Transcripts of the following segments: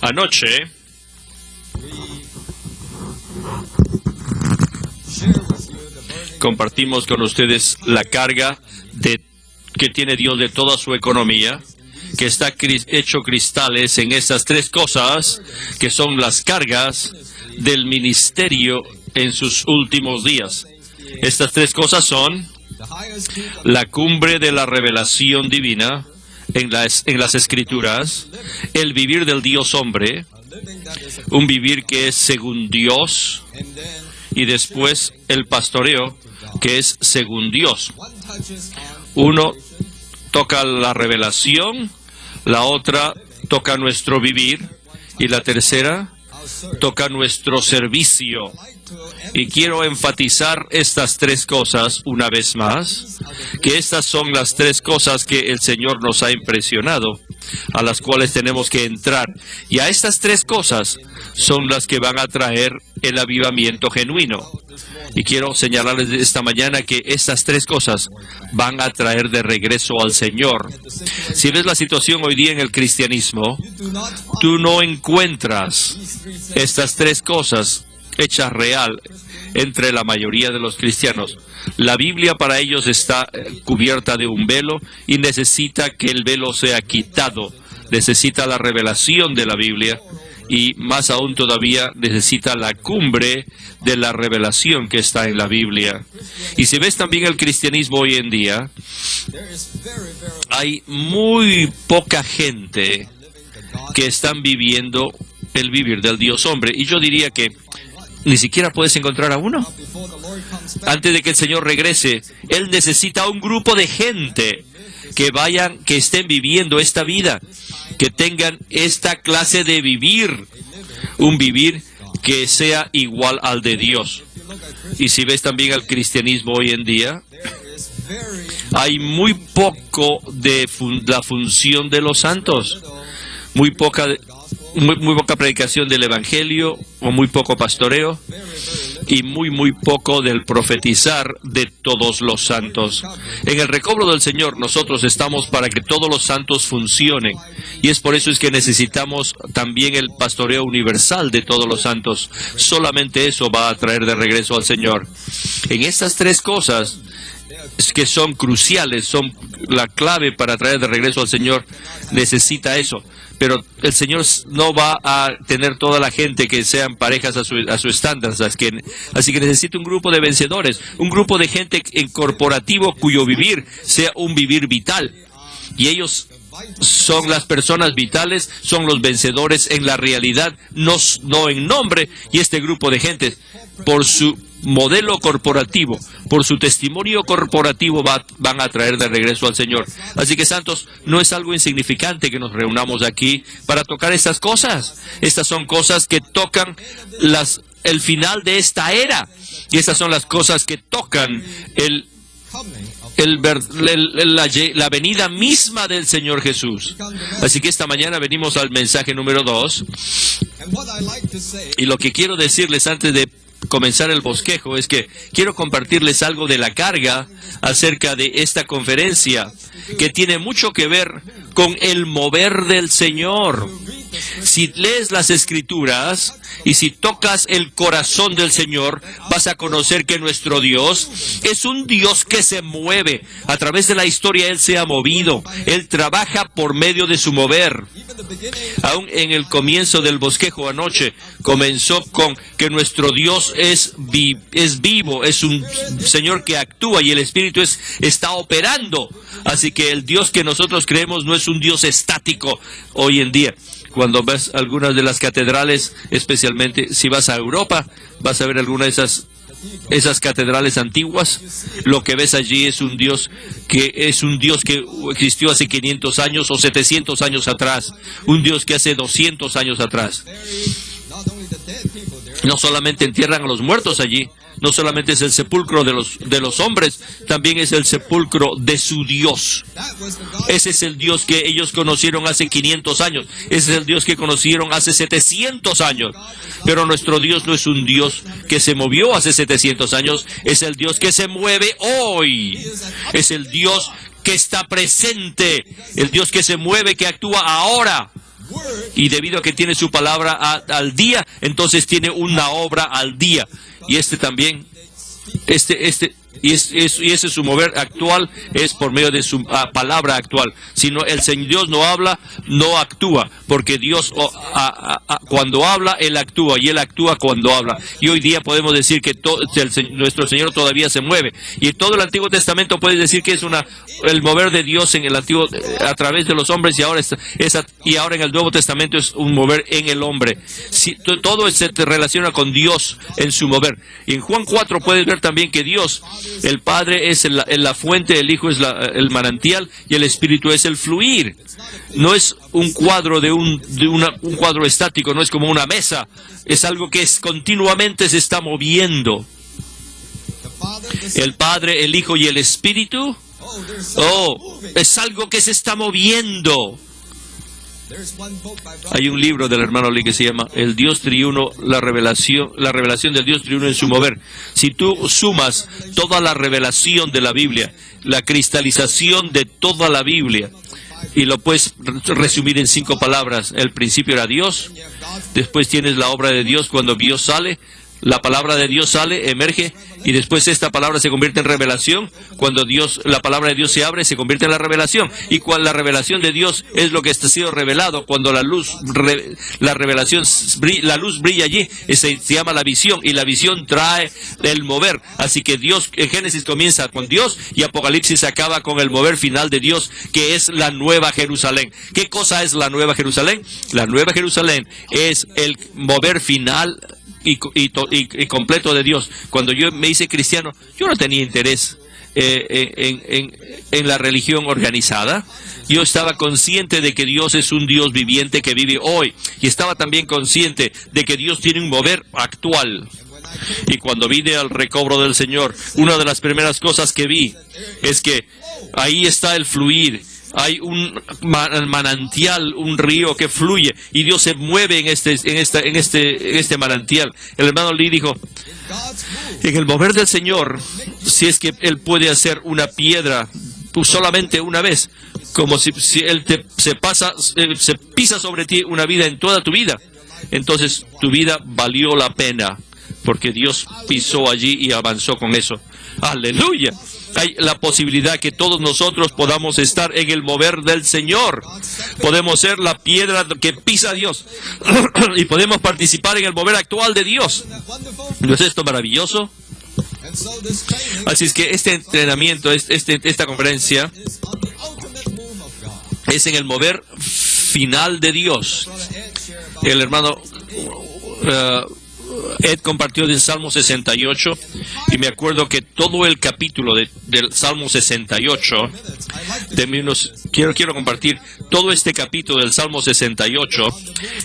Anoche compartimos con ustedes la carga que tiene Dios de toda su economía, que está hecho cristales en esas tres cosas, que son las cargas del ministerio en sus últimos días. Estas tres cosas son la cumbre de la revelación divina en las Escrituras, el vivir del Dios hombre, un vivir que es según Dios, y después el pastoreo, que es según Dios. Uno toca la revelación, la otra toca nuestro vivir, y la tercera toca nuestro servicio. Y quiero enfatizar estas tres cosas una vez más, que estas son las tres cosas que el Señor nos ha impresionado, a las cuales tenemos que entrar. Y a estas tres cosas son las que van a traer el avivamiento genuino. Y quiero señalarles esta mañana que estas tres cosas van a traer de regreso al Señor. Si ves la situación hoy día en el cristianismo, tú no encuentras estas tres cosas hechas real entre la mayoría de los cristianos. La Biblia para ellos está cubierta de un velo y necesita que el velo sea quitado. Necesita la revelación de la Biblia y más aún todavía necesita la cumbre de la revelación que está en la Biblia. Y si ves también el cristianismo hoy en día, hay muy poca gente que están viviendo el vivir del Dios hombre. Y yo diría que ni siquiera puedes encontrar a uno. Antes de que el Señor regrese, Él necesita un grupo de gente que estén viviendo esta vida, que tengan esta clase de vivir, un vivir que sea igual al de Dios. Y si ves también al cristianismo hoy en día, hay muy poco de la función de los santos, muy poca predicación del Evangelio, o muy poco pastoreo, y muy poco del profetizar de todos los santos. En el recobro del Señor nosotros estamos para que todos los santos funcionen, y es por eso es que necesitamos también el pastoreo universal de todos los santos. Solamente eso va a traer de regreso al Señor. En estas tres cosas que son cruciales, son la clave para traer de regreso al Señor, necesita eso. Pero el Señor no va a tener toda la gente que sean parejas a su estándar. Así que necesita un grupo de vencedores, un grupo de gente en corporativo cuyo vivir sea un vivir vital. Y ellos son las personas vitales, son los vencedores en la realidad, no en nombre. Y este grupo de gente, por su modelo corporativo, por su testimonio corporativo, van a traer de regreso al Señor. Así que, santos, no es algo insignificante que nos reunamos aquí para tocar estas cosas. Estas son cosas que tocan el final de esta era. Y estas son las cosas que tocan la venida misma del Señor Jesús. Así que esta mañana venimos al mensaje número 2. Y lo que quiero decirles antes de comenzar el bosquejo es que quiero compartirles algo de la carga acerca de esta conferencia, que tiene mucho que ver con el mover del Señor. Si lees las Escrituras y si tocas el corazón del Señor, vas a conocer que nuestro Dios es un Dios que se mueve. A través de la historia Él se ha movido. Él trabaja por medio de su mover. Aún en el comienzo del bosquejo anoche, comenzó con que nuestro Dios es vivo, es un Señor que actúa y el Espíritu está operando. Así que el Dios que nosotros creemos no es un Dios estático hoy en día. Cuando ves algunas de las catedrales, especialmente si vas a Europa, vas a ver algunas de esas catedrales antiguas. Lo que ves allí es un Dios que existió hace 500 años o 700 años atrás. Un Dios que hace 200 años atrás. No solamente entierran a los muertos allí, no solamente es el sepulcro de los hombres, también es el sepulcro de su Dios. Ese es el Dios que ellos conocieron hace 500 años. Ese es el Dios que conocieron hace 700 años. Pero nuestro Dios no es un Dios que se movió hace 700 años, es el Dios que se mueve hoy. Es el Dios que está presente, el Dios que se mueve, que actúa ahora. Y debido a que tiene su palabra al día, entonces tiene una obra al día. Y también, y ese es su mover actual, es por medio de su palabra actual. Si no, Dios no habla, no actúa, porque Dios cuando habla, Él actúa, y Él actúa cuando habla. Y hoy día podemos decir que nuestro Señor todavía se mueve. Y todo el Antiguo Testamento puede decir que es el mover de Dios en el Antiguo, a través de los hombres, y ahora en el Nuevo Testamento es un mover en el hombre. Todo se relaciona con Dios en su mover. Y en Juan 4 puedes ver también que Dios, el Padre es la fuente, el Hijo es el manantial y el Espíritu es el fluir. No es un cuadro un cuadro estático, no es como una mesa. Es algo que continuamente se está moviendo. El Padre, el Hijo y el Espíritu, es algo que se está moviendo. Hay un libro del hermano Lee que se llama El Dios Triuno, la revelación del Dios Triuno en su mover. Si tú sumas toda la revelación de la Biblia, la cristalización de toda la Biblia, y lo puedes resumir en 5 palabras: el principio era Dios, después tienes la obra de Dios cuando Dios sale, la palabra de Dios sale, emerge, y después esta palabra se convierte en revelación. Cuando la palabra de Dios se abre, se convierte en la revelación. Y cuando la revelación de Dios es lo que está sido revelado, cuando la luz brilla allí, se llama la visión, y la visión trae el mover. Así que Dios, en Génesis comienza con Dios, y Apocalipsis acaba con el mover final de Dios, que es la Nueva Jerusalén. ¿Qué cosa es la Nueva Jerusalén? La Nueva Jerusalén es el mover final y completo de Dios. Cuando yo me hice cristiano, yo no tenía interés en la religión organizada. Yo estaba consciente de que Dios es un Dios viviente que vive hoy, y estaba también consciente de que Dios tiene un mover actual. Y cuando vine al recobro del Señor, una de las primeras cosas que vi es que ahí está el fluir. Hay un manantial, un río que fluye, y Dios se mueve en este manantial. El hermano Lee dijo, en el mover del Señor, si es que Él puede hacer una piedra solamente una vez, como si Él se pisa sobre ti una vida en toda tu vida, entonces tu vida valió la pena, porque Dios pisó allí y avanzó con eso. ¡Aleluya! Hay la posibilidad que todos nosotros podamos estar en el mover del Señor. Podemos ser la piedra que pisa a Dios y podemos participar en el mover actual de Dios. ¿No es esto maravilloso? Así es que este entrenamiento, esta conferencia, es en el mover final de Dios. El hermano Ed compartió del Salmo 68, y me acuerdo que todo el capítulo del Salmo 68, quiero compartir, todo este capítulo del Salmo 68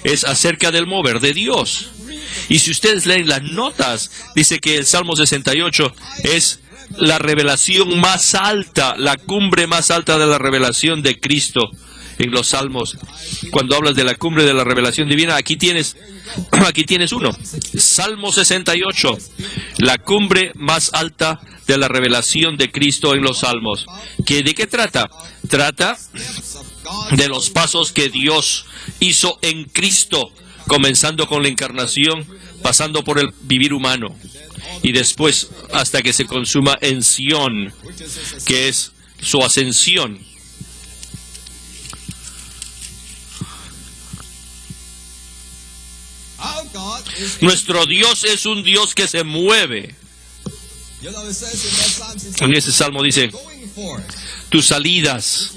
es acerca del mover de Dios. Y si ustedes leen las notas, dice que el Salmo 68 es la revelación más alta, la cumbre más alta de la revelación de Cristo en los Salmos. Cuando hablas de la cumbre de la revelación divina, aquí tienes uno. Salmo 68, la cumbre más alta de la revelación de Cristo en los Salmos. ¿De qué trata? Trata de los pasos que Dios hizo en Cristo, comenzando con la encarnación, pasando por el vivir humano, y después hasta que se consuma en Sión, que es su ascensión. Nuestro Dios es un Dios que se mueve. En ese salmo dice, tus salidas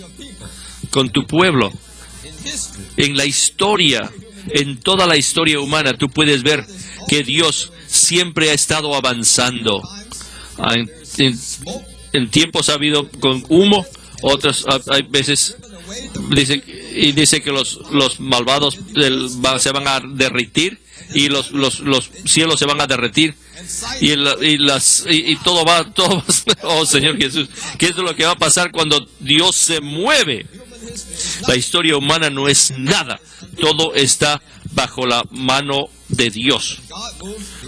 con tu pueblo. En la historia, en toda la historia humana, tú puedes ver que Dios siempre ha estado avanzando. En tiempos ha habido con humo, otras hay veces dice que los malvados se van a derretir, y los cielos se van a derretir, y todo va, oh Señor Jesús, ¿qué es lo que va a pasar cuando Dios se mueve? La historia humana no es nada, todo está bajo la mano de Dios.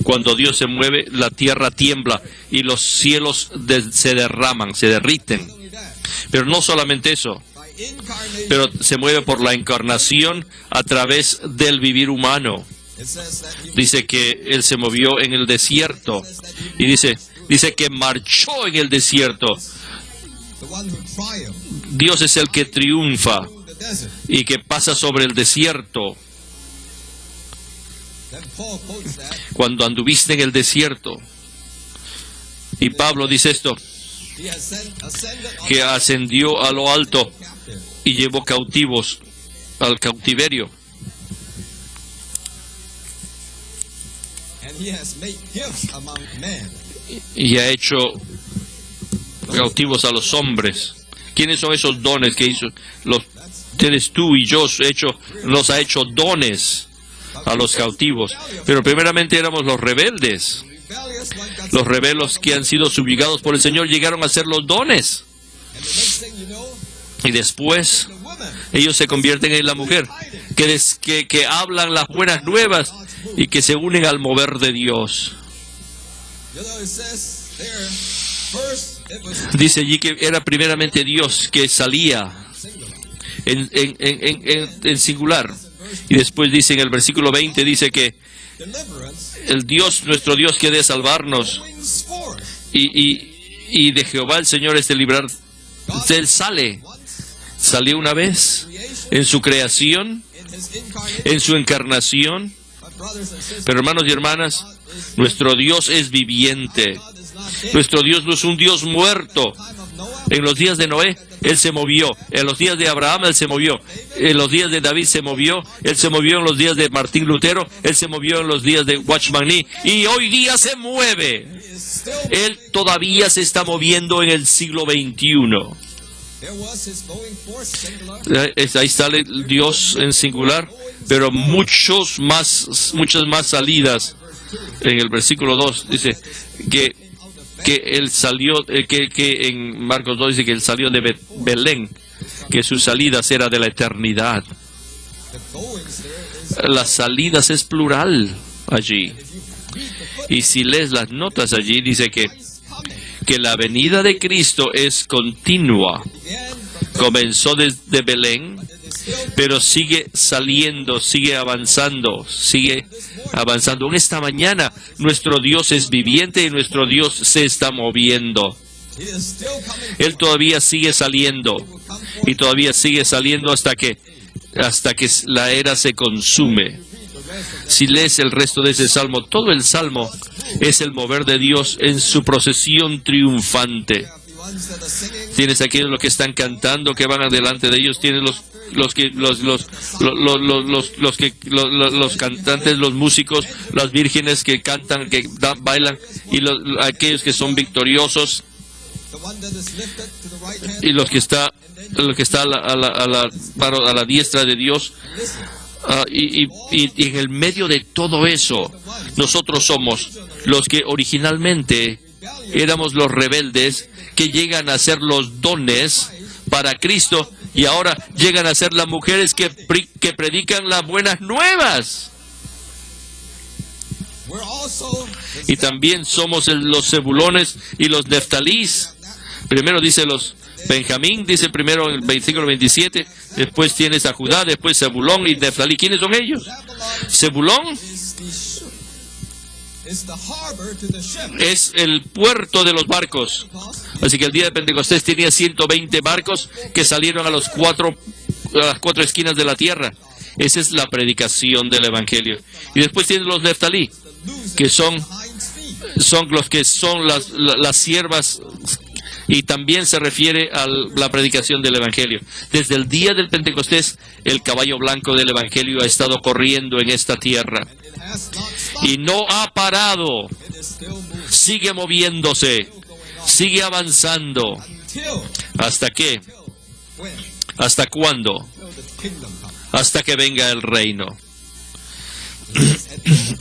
Cuando Dios se mueve, la tierra tiembla y los cielos se derraman, se derriten. Pero no solamente eso. pero se mueve por la encarnación a través del vivir humano. Dice que Él se movió en el desierto y dice que marchó en el desierto. Dios es el que triunfa y que pasa sobre el desierto. Cuando anduviste en el desierto. Y Pablo dice esto, que ascendió a lo alto y llevó cautivos al cautiverio. Y ha hecho cautivos a los hombres. ¿Quiénes son esos dones que hizo? Los tienes tú y yo, nos ha hecho dones a los cautivos. Pero primeramente éramos los rebeldes. Los rebeldes que han sido subyugados por el Señor llegaron a ser los dones. Y después ellos se convierten en la mujer, que hablan las buenas nuevas y que se unen al mover de Dios. Dice allí que era primeramente Dios que salía en singular. Y después dice en el versículo 20, dice que el Dios, nuestro Dios, quiere salvarnos. Y de Jehová el Señor es de librar. Él salió una vez en su creación, en su encarnación. Pero hermanos y hermanas, nuestro Dios es viviente. Nuestro Dios no es un Dios muerto. En los días de Noé, Él se movió. En los días de Abraham, Él se movió. En los días de David se movió. Él se movió en los días de Martín Lutero. Él se movió en los días de Watchman Nee. Y hoy día se mueve. Él todavía se está moviendo en el siglo XXI. Ahí está el Dios en singular, pero muchas más salidas. En el versículo 2 dice que Él salió, que en Marcos 2 dice que Él salió de Belén, que sus salidas era de la eternidad. Las salidas es plural allí. Y si lees las notas allí, dice que la venida de Cristo es continua. Comenzó desde Belén, pero sigue saliendo, sigue avanzando. Aún esta mañana, nuestro Dios es viviente y nuestro Dios se está moviendo. Él todavía sigue saliendo y todavía sigue saliendo hasta que la era se consume. Si lees el resto de ese salmo, todo el salmo es el mover de Dios en su procesión triunfante. Tienes aquellos los que están cantando, que van adelante de ellos. Tienes los cantantes, los músicos, las vírgenes que cantan, que bailan, y aquellos que son victoriosos, y los que está a la diestra de Dios. Y en el medio de todo eso, nosotros somos los que originalmente éramos los rebeldes, que llegan a ser los dones para Cristo, y ahora llegan a ser las mujeres que predican las buenas nuevas. Y también somos los Zebulones y los Neftalís. Primero dice los Benjamín, dice primero en el versículo 27, después tienes a Judá, después Zebulón y Neftalí. ¿Quiénes son ellos? Zebulón es el puerto de los barcos. Así que el día de Pentecostés tenía 120 barcos que salieron a las cuatro esquinas de la tierra. Esa es la predicación del Evangelio. Y después tienes los Neftalí, que son los que son las siervas. Y también se refiere a la predicación del Evangelio. Desde el día del Pentecostés, el caballo blanco del Evangelio ha estado corriendo en esta tierra. Y no ha parado. Sigue moviéndose. Sigue avanzando. ¿Hasta qué? ¿Hasta cuándo? Hasta que venga el reino.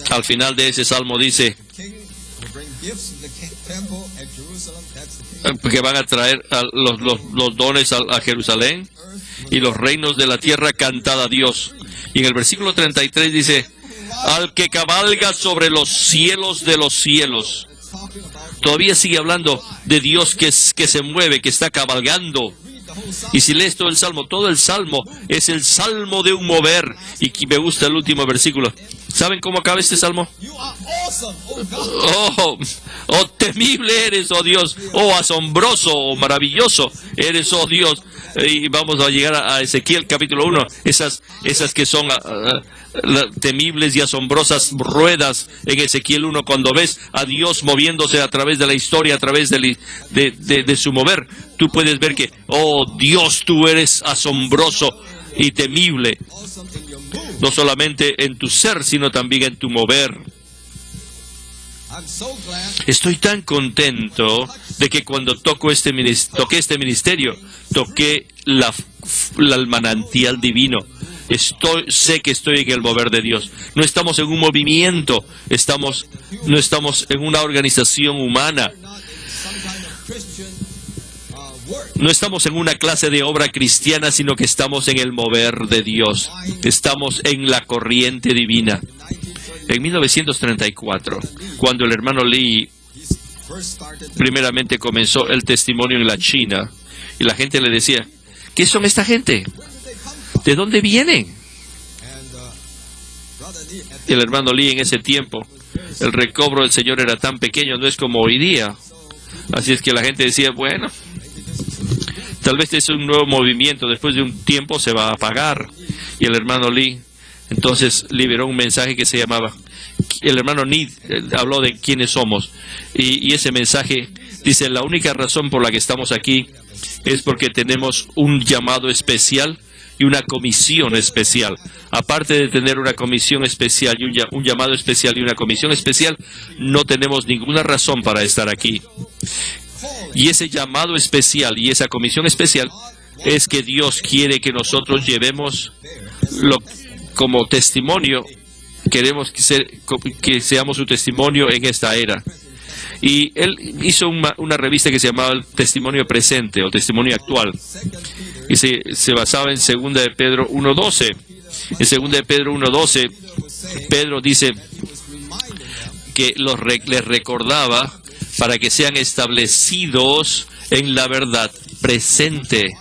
Al final de ese salmo dice que van a traer los dones a Jerusalén, y los reinos de la tierra cantad a Dios. Y en el versículo 33 dice, al que cabalga sobre los cielos de los cielos. Todavía sigue hablando de Dios que se mueve, que está cabalgando. Y si lees todo el Salmo es el Salmo de un mover. Y me gusta el último versículo. ¿Saben cómo acaba este Salmo? Oh, temible eres, oh Dios. Oh, asombroso, oh, maravilloso eres, oh Dios. Y vamos a llegar a Ezequiel capítulo 1. Esas que son temibles y asombrosas ruedas en Ezequiel 1, cuando ves a Dios moviéndose a través de la historia, a través de su mover, tú puedes ver que, oh Dios, tú eres asombroso y temible, no solamente en tu ser, sino también en tu mover. Estoy tan contento de que cuando toqué este ministerio, toqué el manantial divino. Sé que estoy en el mover de Dios. No estamos en un movimiento, no estamos en una organización humana. No estamos en una clase de obra cristiana, sino que estamos en el mover de Dios. Estamos en la corriente divina. En 1934, cuando el hermano Lee primeramente comenzó el testimonio en la China, y la gente le decía, ¿qué son esta gente? ¿De dónde vienen? El hermano Lee, en ese tiempo, el recobro del Señor era tan pequeño, no es como hoy día. Así es que la gente decía, bueno, tal vez es un nuevo movimiento, después de un tiempo se va a apagar. Y el hermano Lee entonces liberó un mensaje que se llamaba, el hermano Need habló de quiénes somos, y ese mensaje dice, la única razón por la que estamos aquí es porque tenemos un llamado especial y una comisión especial. Aparte de tener una comisión especial y un llamado especial y una comisión especial, no tenemos ninguna razón para estar aquí. Y ese llamado especial y esa comisión especial es que Dios quiere que nosotros llevemos como testimonio. Queremos que seamos su testimonio en esta era. Y él hizo una revista que se llamaba el Testimonio Presente o Testimonio Actual. Y se basaba en 2 de Pedro 1.12. En 2 de Pedro 1.12, Pedro dice que les recordaba para que sean establecidos en la verdad presente.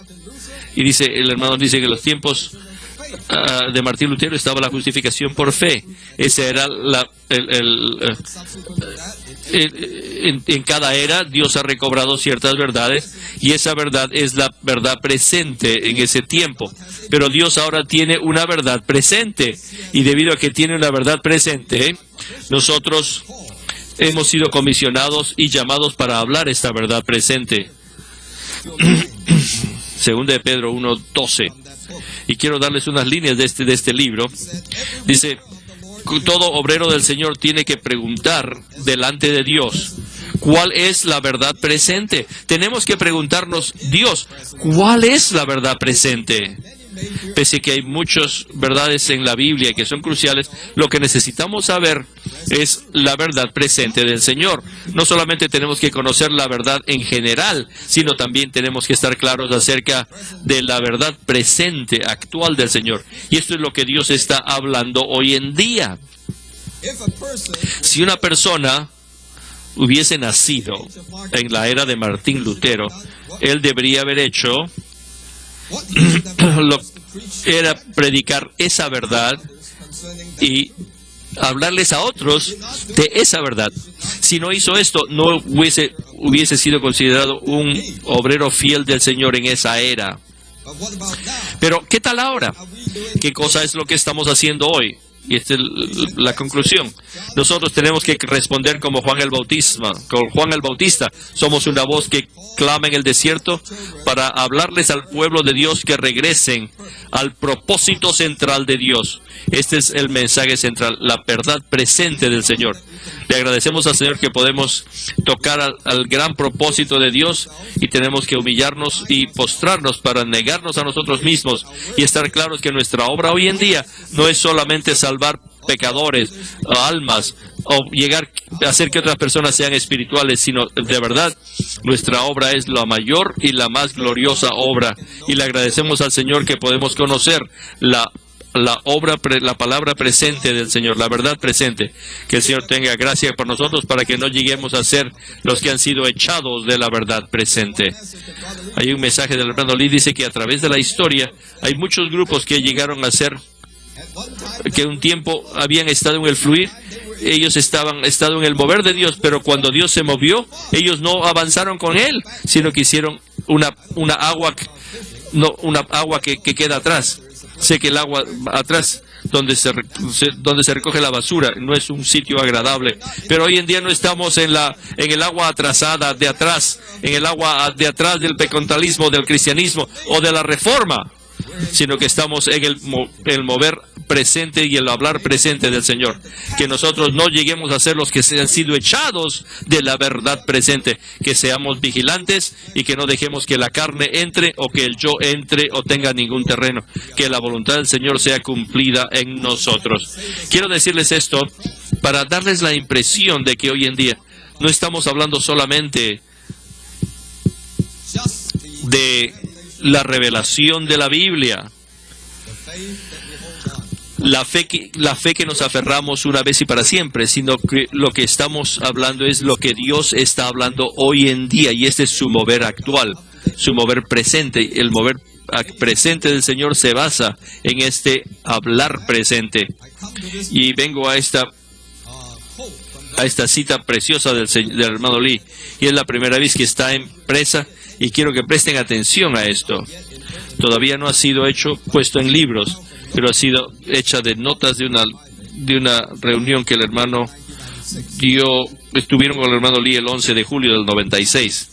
Y dice, el hermano dice que en los tiempos de Martín Lutero estaba la justificación por fe. Esa era en cada era Dios ha recobrado ciertas verdades y esa verdad es la verdad presente en ese tiempo. Pero Dios ahora tiene una verdad presente y debido a que tiene una verdad presente, nosotros hemos sido comisionados y llamados para hablar esta verdad presente. 2 de Pedro 1.12. Y quiero darles unas líneas de este libro. Dice, todo obrero del Señor tiene que preguntar delante de Dios, ¿cuál es la verdad presente? Tenemos que preguntarnos, Dios, ¿cuál es la verdad presente? Pese a que hay muchas verdades en la Biblia que son cruciales, lo que necesitamos saber es la verdad presente del Señor. No solamente tenemos que conocer la verdad en general, sino también tenemos que estar claros acerca de la verdad presente, actual del Señor. Y esto es lo que Dios está hablando hoy en día. Si una persona hubiese nacido en la era de Martín Lutero, él debería haber hecho era predicar esa verdad y hablarles a otros de esa verdad. Si no hizo esto, no hubiese sido considerado un obrero fiel del Señor en esa era. Pero, ¿qué tal ahora? ¿Qué cosa es lo que estamos haciendo hoy? Y esta es la conclusión. Nosotros tenemos que responder como Juan el Bautista. Somos una voz que clama en el desierto para hablarles al pueblo de Dios que regresen al propósito central de Dios. Este es el mensaje central, la verdad presente del Señor. Le agradecemos al Señor que podemos tocar al gran propósito de Dios y tenemos que humillarnos y postrarnos para negarnos a nosotros mismos y estar claros que nuestra obra hoy en día no es solamente salvar pecadores, almas, o llegar a hacer que otras personas sean espirituales, sino de verdad nuestra obra es la mayor y la más gloriosa obra. Y le agradecemos al Señor que podemos conocer la la palabra presente del Señor, la verdad presente. Que el Señor tenga gracia por nosotros para que no lleguemos a ser los que han sido echados de la verdad presente. Hay un mensaje del hermano Lee, dice que a través de la historia hay muchos grupos que llegaron a ser, que un tiempo habían estado en el fluir, ellos estado en el mover de Dios, pero cuando Dios se movió, ellos no avanzaron con Él, sino que hicieron una agua que queda atrás. Sé que el agua atrás, donde se recoge la basura, no es un sitio agradable. Pero hoy en día no estamos en el agua atrasada de atrás, en el agua de atrás del pecaminorismo, del cristianismo o de la reforma, sino que estamos en el mover presente y el hablar presente del Señor. Que nosotros no lleguemos a ser los que se han sido echados de la verdad presente, que seamos vigilantes y que no dejemos que la carne entre o que el yo entre o tenga ningún terreno, que la voluntad del Señor sea cumplida en nosotros. Quiero decirles esto para darles la impresión de que hoy en día no estamos hablando solamente de la revelación de la Biblia, la fe que nos aferramos una vez y para siempre, sino que lo que estamos hablando es lo que Dios está hablando hoy en día, y este es su mover actual, su mover presente. El mover presente del Señor se basa en este hablar presente. Y vengo a esta cita preciosa del hermano Lee, y es la primera vez que está en presa, y quiero que presten atención a esto. Todavía no ha sido puesto en libros, pero ha sido hecha de notas de una reunión que el hermano estuvieron con el hermano Lee el 11 de julio del 96.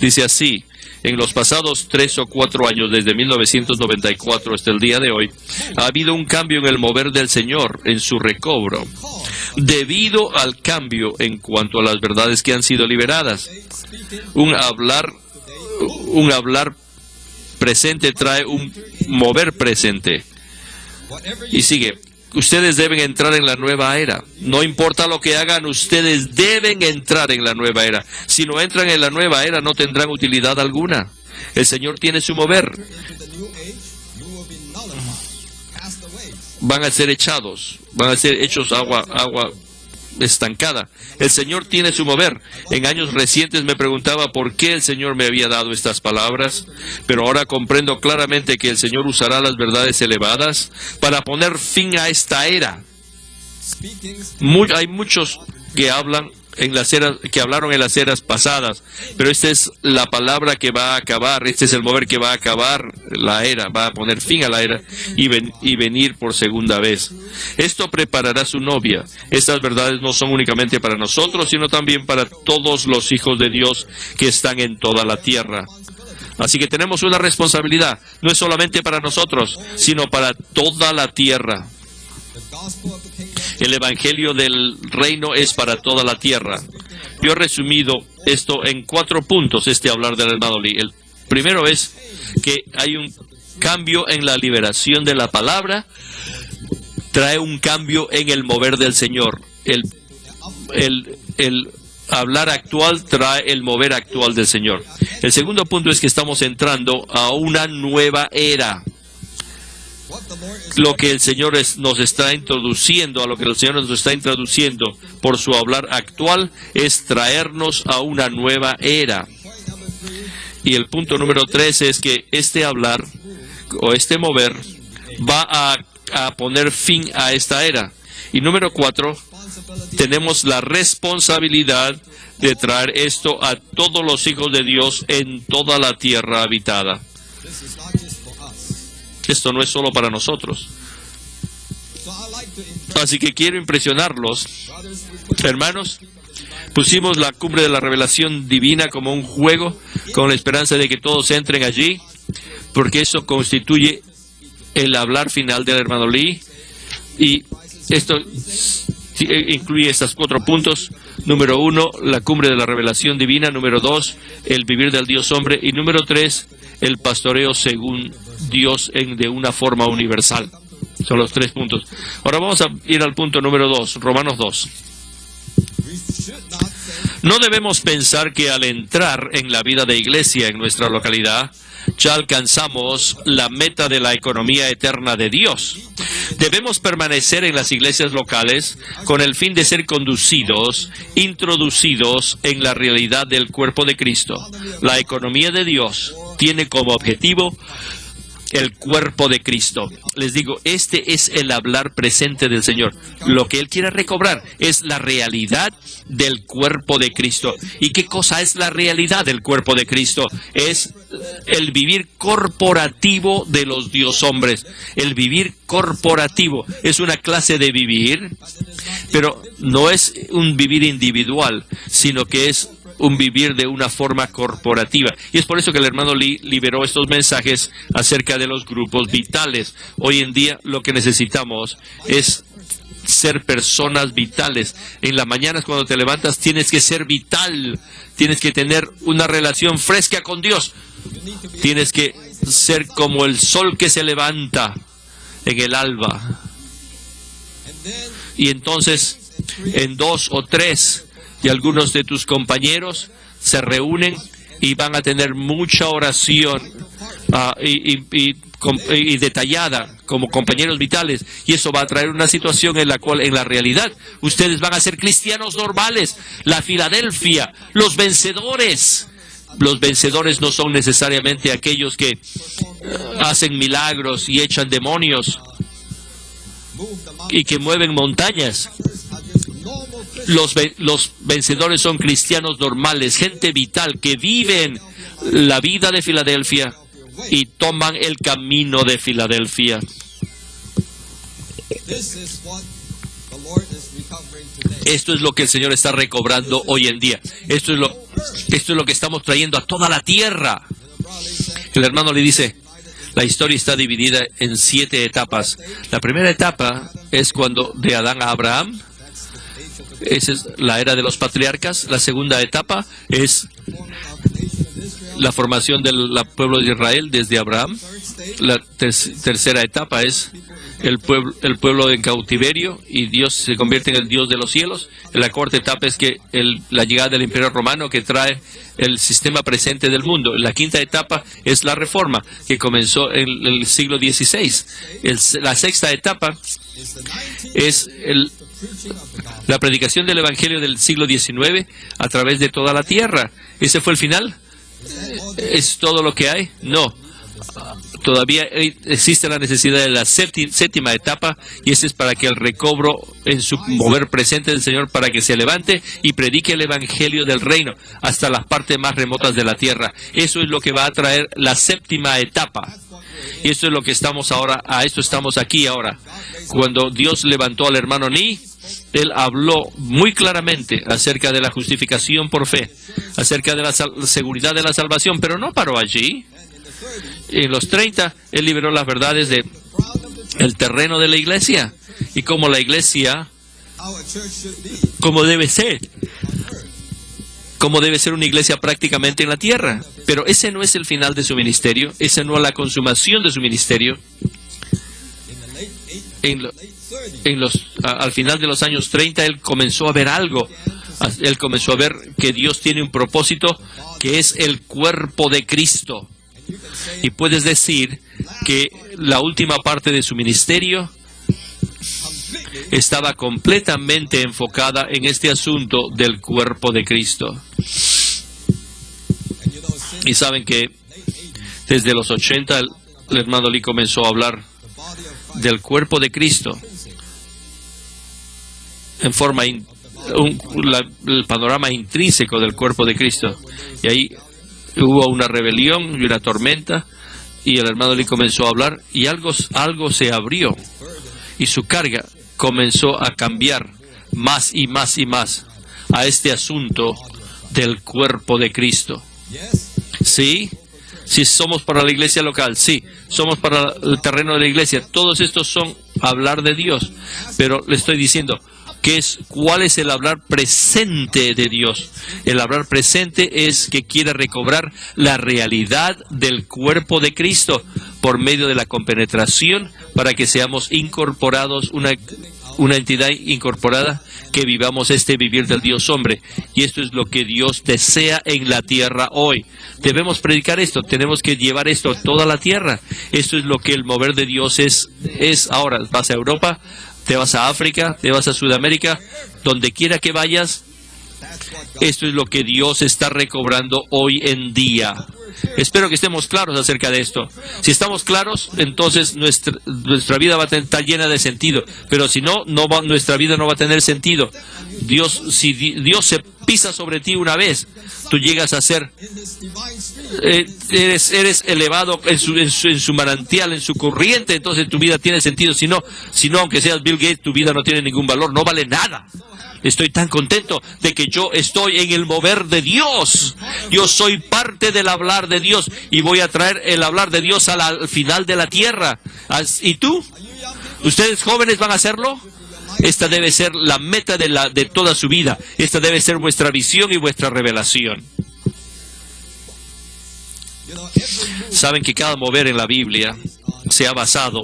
Dice así: en los pasados 3 o 4 años, desde 1994 hasta el día de hoy, ha habido un cambio en el mover del Señor, en su recobro, debido al cambio en cuanto a las verdades que han sido liberadas. Un hablar presente trae un mover presente. Y sigue: ustedes deben entrar en la nueva era. No importa lo que hagan, ustedes deben entrar en la nueva era. Si no entran en la nueva era, no tendrán utilidad alguna. El Señor tiene su mover. Van a ser echados, van a ser hechos agua estancada. El Señor tiene su mover. En años recientes me preguntaba por qué el Señor me había dado estas palabras, pero ahora comprendo claramente que el Señor usará las verdades elevadas para poner fin a esta era. Hay muchos que hablaron en las eras pasadas, pero esta es la palabra que va a acabar, este es el mover que va a acabar la era, va a poner fin a la era y venir por segunda vez. Esto preparará su novia. Estas verdades no son únicamente para nosotros, sino también para todos los hijos de Dios que están en toda la tierra. Así que tenemos una responsabilidad, no es solamente para nosotros, sino para toda la tierra. El Evangelio del Reino es para toda la tierra. Yo he resumido esto en 4 puntos, hablar del hermano Lee. El primero es que hay un cambio en la liberación de la palabra, trae un cambio en el mover del Señor. El hablar actual trae el mover actual del Señor. El segundo punto es que estamos entrando a una nueva era. Lo que el Señor nos está introduciendo, a lo que el Señor nos está introduciendo por su hablar actual, es traernos a una nueva era. Y el punto número 3 es que este hablar o este mover va a poner fin a esta era. Y número 4, tenemos la responsabilidad de traer esto a todos los hijos de Dios en toda la tierra habitada. Esto no es solo para nosotros. Así que quiero impresionarlos. Hermanos, pusimos la cumbre de la revelación divina como un juego, con la esperanza de que todos entren allí, porque eso constituye el hablar final del hermano Lee. Y esto incluye estos 4 puntos. Número 1, la cumbre de la revelación divina. Número 2, el vivir del Dios hombre. Y número 3, el pastoreo según Dios de una forma universal. Son los 3 puntos. Ahora vamos a ir al punto número 2, Romanos 2. No debemos pensar que al entrar en la vida de iglesia en nuestra localidad, ya alcanzamos la meta de la economía eterna de Dios. Debemos permanecer en las iglesias locales con el fin de ser conducidos, introducidos en la realidad del cuerpo de Cristo. La economía de Dios tiene como objetivo el cuerpo de Cristo. Les digo, este es el hablar presente del Señor. Lo que Él quiere recobrar es la realidad del cuerpo de Cristo. ¿Y qué cosa es la realidad del cuerpo de Cristo? Es el vivir corporativo de los Dios hombres. El vivir corporativo es una clase de vivir, pero no es un vivir individual, sino que es un vivir de una forma corporativa. Y es por eso que el hermano Lee liberó estos mensajes acerca de los grupos vitales. Hoy en día lo que necesitamos es ser personas vitales. En las mañanas cuando te levantas tienes que ser vital, tienes que tener una relación fresca con Dios. Tienes que ser como el sol que se levanta en el alba. Y entonces, en 2 o 3 y algunos de tus compañeros se reúnen y van a tener mucha oración y detallada como compañeros vitales, y eso va a traer una situación en la cual en la realidad ustedes van a ser cristianos normales. La Filadelfia, los vencedores. Los vencedores no son necesariamente aquellos que hacen milagros y echan demonios y que mueven montañas. Los vencedores son cristianos normales, gente vital que viven la vida de Filadelfia y toman el camino de Filadelfia. Esto es lo que el Señor está recobrando hoy en día. Esto es lo que estamos trayendo a toda la tierra. El hermano le dice, la historia está dividida en 7 etapas. La primera etapa es cuando de Adán a Abraham. Esa es la era de los patriarcas. La segunda etapa es la formación del pueblo de Israel desde Abraham. La tercera etapa es el pueblo en cautiverio y Dios se convierte en el Dios de los cielos. La cuarta etapa es que la llegada del Imperio Romano que trae el sistema presente del mundo. La quinta etapa es la reforma que comenzó en el siglo XVI. La sexta etapa es la predicación del Evangelio del siglo XIX a través de toda la tierra. ¿Ese fue el final? ¿Es todo lo que hay? No. Todavía existe la necesidad de la séptima etapa, y ese es para que el recobro en su mover presente del Señor, para que se levante y predique el Evangelio del reino hasta las partes más remotas de la tierra. Eso es lo que va a traer la séptima etapa. Y esto es lo que estamos ahora, a esto estamos aquí ahora. Cuando Dios levantó al hermano Lee, él habló muy claramente acerca de la justificación por fe, acerca de la seguridad de la salvación, pero no paró allí. En los 30, él liberó las verdades de el terreno de la iglesia y cómo la iglesia, cómo debe ser una iglesia prácticamente en la tierra. Pero ese no es el final de su ministerio, esa no es la consumación de su ministerio. Al final de los años 30, él comenzó a ver algo. Él comenzó a ver que Dios tiene un propósito que es el cuerpo de Cristo. Y puedes decir que la última parte de su ministerio estaba completamente enfocada en este asunto del cuerpo de Cristo. Y saben que desde los 80 el hermano Lee comenzó a hablar del cuerpo de Cristo en forma el panorama intrínseco del cuerpo de Cristo. Y ahí hubo una rebelión y una tormenta, y el hermano Lee comenzó a hablar, y algo se abrió, y su carga comenzó a cambiar más y más y más a este asunto del cuerpo de Cristo. ¿Sí? Si somos para la iglesia local, sí. Somos para el terreno de la iglesia. Todos estos son hablar de Dios. Pero le estoy diciendo, ¿cuál es el hablar presente de Dios? El hablar presente es que quiere recobrar la realidad del cuerpo de Cristo por medio de la compenetración, para que seamos incorporados una entidad incorporada, que vivamos este vivir del Dios hombre. Y esto es lo que Dios desea en la tierra hoy. Debemos predicar esto, tenemos que llevar esto a toda la tierra. Esto es lo que el mover de Dios es ahora. Vas a Europa, te vas a África, te vas a Sudamérica, donde quiera que vayas. Esto es lo que Dios está recobrando hoy en día. Espero que estemos claros acerca de esto. Si estamos claros, entonces nuestra vida va a estar llena de sentido. Pero si no, nuestra vida no va a tener sentido. Si Dios se pisa sobre ti una vez, tú llegas a ser, eres elevado en su manantial, en su corriente, entonces tu vida tiene sentido. Si no, aunque seas Bill Gates, tu vida no tiene ningún valor, no vale nada. Estoy tan contento de que yo estoy en el mover de Dios. Yo soy parte del hablar de Dios y voy a traer el hablar de Dios al final de la tierra. ¿Y tú? ¿Ustedes jóvenes van a hacerlo? Esta debe ser la meta de toda su vida. Esta debe ser vuestra visión y vuestra revelación. Saben que cada mover en la Biblia se ha basado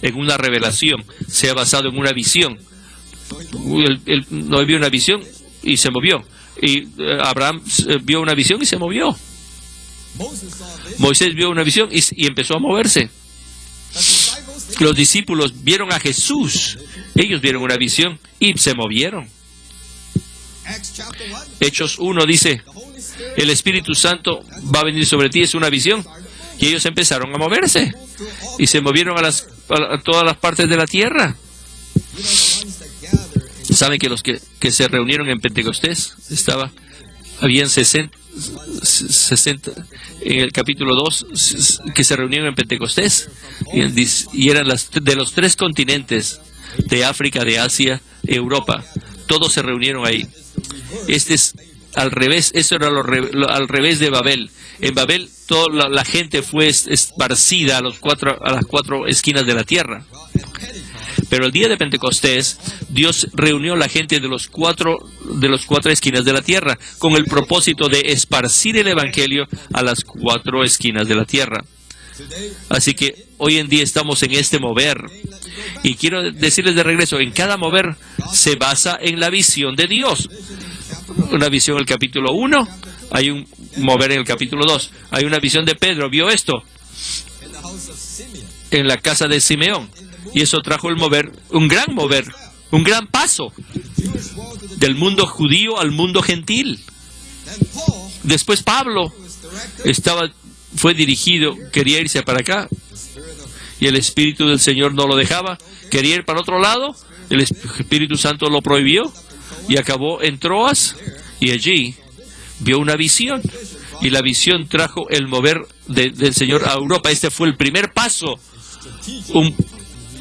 en una revelación, se ha basado en una visión. Él no vio una visión y se movió. Y Abraham vio una visión y se movió. Moisés vio una visión y empezó a moverse. Los discípulos vieron a Jesús. Ellos vieron una visión y se movieron. Hechos 1 dice, el Espíritu Santo va a venir sobre ti, es una visión. Y ellos empezaron a moverse. Y se movieron a todas las partes de la tierra. ¿Saben que los que se reunieron en Pentecostés habían 60 en el capítulo 2 que se reunieron en Pentecostés y eran de los 3 continentes, de África, de Asia, Europa, todos se reunieron ahí. Este es al revés, eso era al revés de Babel. En Babel toda la gente fue esparcida a las 4 esquinas de la tierra. Pero el día de Pentecostés, Dios reunió a la gente de las 4 esquinas de la tierra con el propósito de esparcir el Evangelio a las 4 esquinas de la tierra. Así que hoy en día estamos en este mover. Y quiero decirles de regreso, en cada mover se basa en la visión de Dios. Una visión en el capítulo 1, hay un mover en el capítulo 2. Hay una visión de Pedro, vio esto en la casa de Simeón. Y eso trajo el mover, un gran paso del mundo judío al mundo gentil. Después Pablo fue dirigido, quería irse para acá, y el Espíritu del Señor no lo dejaba, quería ir para otro lado, el Espíritu Santo lo prohibió, y acabó en Troas, y allí vio una visión, y la visión trajo el mover del Señor a Europa. Este fue el primer paso, un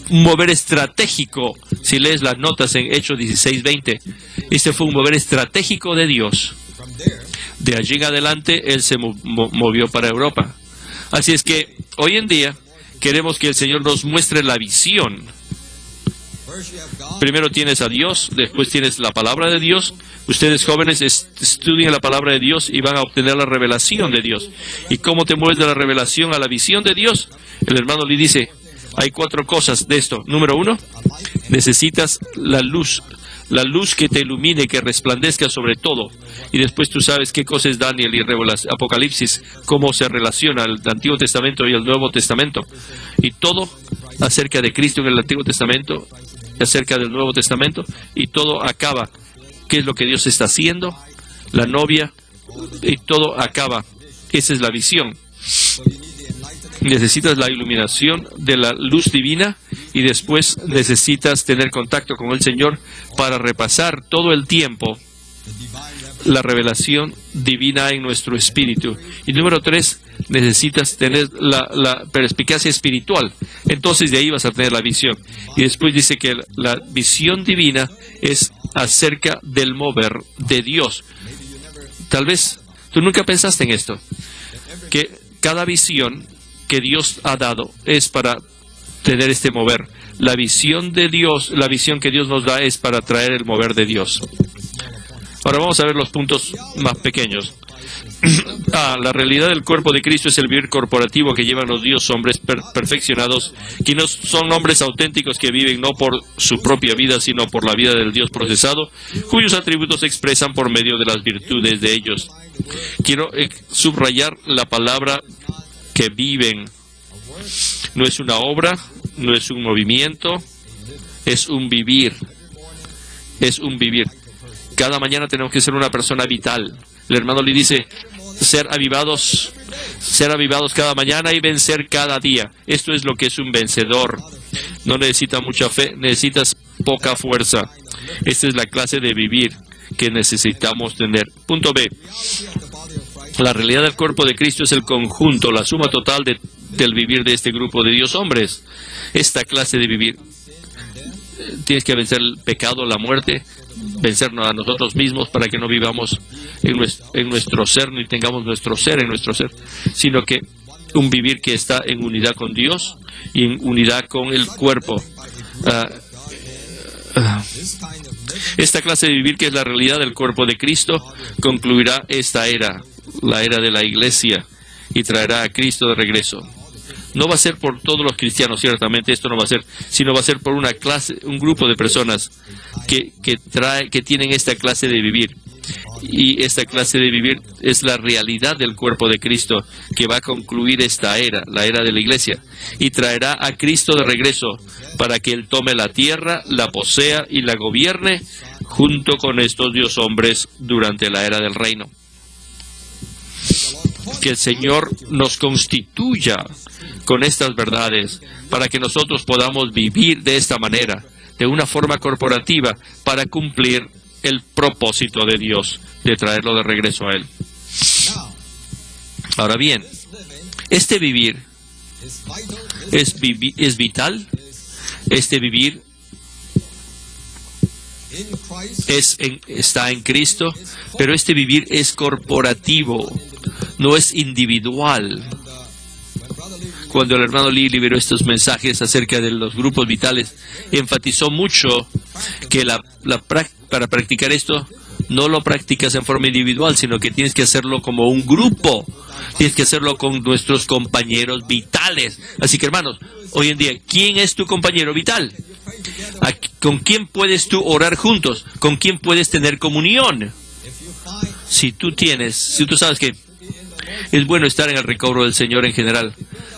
mover estratégico. Si lees las notas en Hechos 16:20, este fue un mover estratégico de Dios. De allí en adelante, Él se movió para Europa. Así es que hoy en día queremos que el Señor nos muestre la visión. Primero tienes a Dios, después tienes la palabra de Dios. Ustedes jóvenes estudien la palabra de Dios y van a obtener la revelación de Dios. ¿Y cómo te mueves de la revelación a la visión de Dios? El hermano Lee dice, hay 4 cosas de esto. Número 1, necesitas la luz que te ilumine, que resplandezca sobre todo. Y después tú sabes qué cosa es Daniel y Apocalipsis, cómo se relaciona el Antiguo Testamento y el Nuevo Testamento. Y todo acerca de Cristo en el Antiguo Testamento, acerca del Nuevo Testamento, y todo acaba. ¿Qué es lo que Dios está haciendo? La novia, y todo acaba. Esa es la visión. Necesitas la iluminación de la luz divina y después necesitas tener contacto con el Señor para repasar todo el tiempo la revelación divina en nuestro espíritu. Y número 3, necesitas tener la perspicacia espiritual. Entonces de ahí vas a tener la visión. Y después dice que la visión divina es acerca del mover de Dios. Tal vez tú nunca pensaste en esto, que cada visión que Dios ha dado es para tener este mover. La visión de Dios, la visión que Dios nos da es para traer el mover de Dios. Ahora vamos a ver los puntos más pequeños. La realidad del cuerpo de Cristo es el vivir corporativo que llevan los Dios hombres perfeccionados, quienes son hombres auténticos que viven no por su propia vida, sino por la vida del Dios procesado, cuyos atributos se expresan por medio de las virtudes de ellos. Quiero subrayar la palabra que viven. No es una obra, no es un movimiento, es un vivir. Es un vivir. Cada mañana tenemos que ser una persona vital. El hermano le dice, ser avivados cada mañana y vencer cada día. Esto es lo que es un vencedor. No necesita mucha fe, necesitas poca fuerza. Esta es la clase de vivir que necesitamos tener. Punto B. La realidad del cuerpo de Cristo es el conjunto, la suma total del vivir de este grupo de Dios hombres. Esta clase de vivir. Tienes que vencer el pecado, la muerte, vencernos a nosotros mismos para que no vivamos en nuestro ser, ni tengamos nuestro ser en nuestro ser, sino que un vivir que está en unidad con Dios y en unidad con el cuerpo. Esta clase de vivir, que es la realidad del cuerpo de Cristo, concluirá esta era, la era de la iglesia, y traerá a Cristo de regreso. No va a ser por todos los cristianos, ciertamente esto no va a ser, sino va a ser por una clase, un grupo de personas que tienen esta clase de vivir. Y esta clase de vivir es la realidad del cuerpo de Cristo, que va a concluir esta era, la era de la iglesia, y traerá a Cristo de regreso para que Él tome la tierra, la posea y la gobierne junto con estos Dios hombres durante la era del reino. Que el Señor nos constituya con estas verdades para que nosotros podamos vivir de esta manera, de una forma corporativa, para cumplir el propósito de Dios de traerlo de regreso a Él. Ahora bien, este vivir es vital. Este vivir está en Cristo, pero este vivir es corporativo, no es individual. Cuando el hermano Lee liberó estos mensajes acerca de los grupos vitales, enfatizó mucho que para practicar esto, no lo practicas en forma individual, sino que tienes que hacerlo como un grupo. Tienes que hacerlo con nuestros compañeros vitales. Así que, hermanos, hoy en día, ¿quién es tu compañero vital? ¿Con quién puedes tú orar juntos? ¿Con quién puedes tener comunión? Si tú sabes que es bueno estar en el recobro del Señor en general,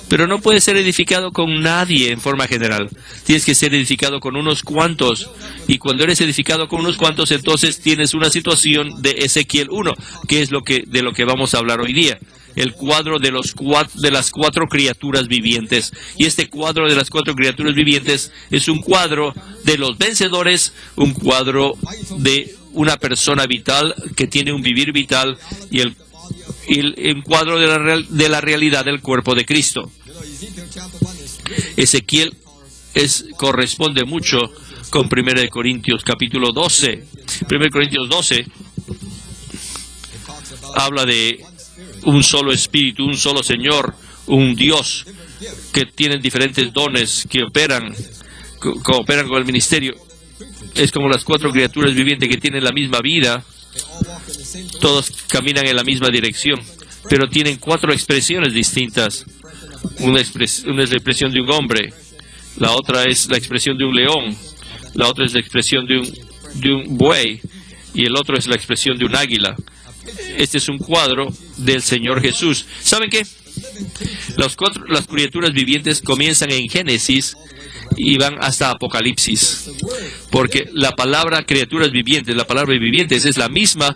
pero no puedes ser edificado con nadie en forma general. Tienes que ser edificado con unos cuantos. Y cuando eres edificado con unos cuantos, entonces tienes una situación de Ezequiel 1, que es de lo que vamos a hablar hoy día. El cuadro de las cuatro criaturas vivientes. Y este cuadro de las cuatro criaturas vivientes es un cuadro de los vencedores, un cuadro de una persona vital que tiene un vivir vital, y el cuadro de la realidad del cuerpo de Cristo. Ezequiel corresponde mucho con 1 Corintios capítulo 12. 1 Corintios 12 habla de un solo espíritu, un solo Señor, un Dios, que tienen diferentes dones, que cooperan con el ministerio. Es como las cuatro criaturas vivientes que tienen la misma vida. Todos caminan en la misma dirección, pero tienen cuatro expresiones distintas. Una es la expresión de un hombre, la otra es la expresión de un león, la otra es la expresión de un buey, y el otro es la expresión de un águila. Este es un cuadro del Señor Jesús. ¿Saben qué? Las criaturas vivientes comienzan en Génesis y van hasta Apocalipsis, porque la palabra criaturas vivientes, la palabra vivientes es la misma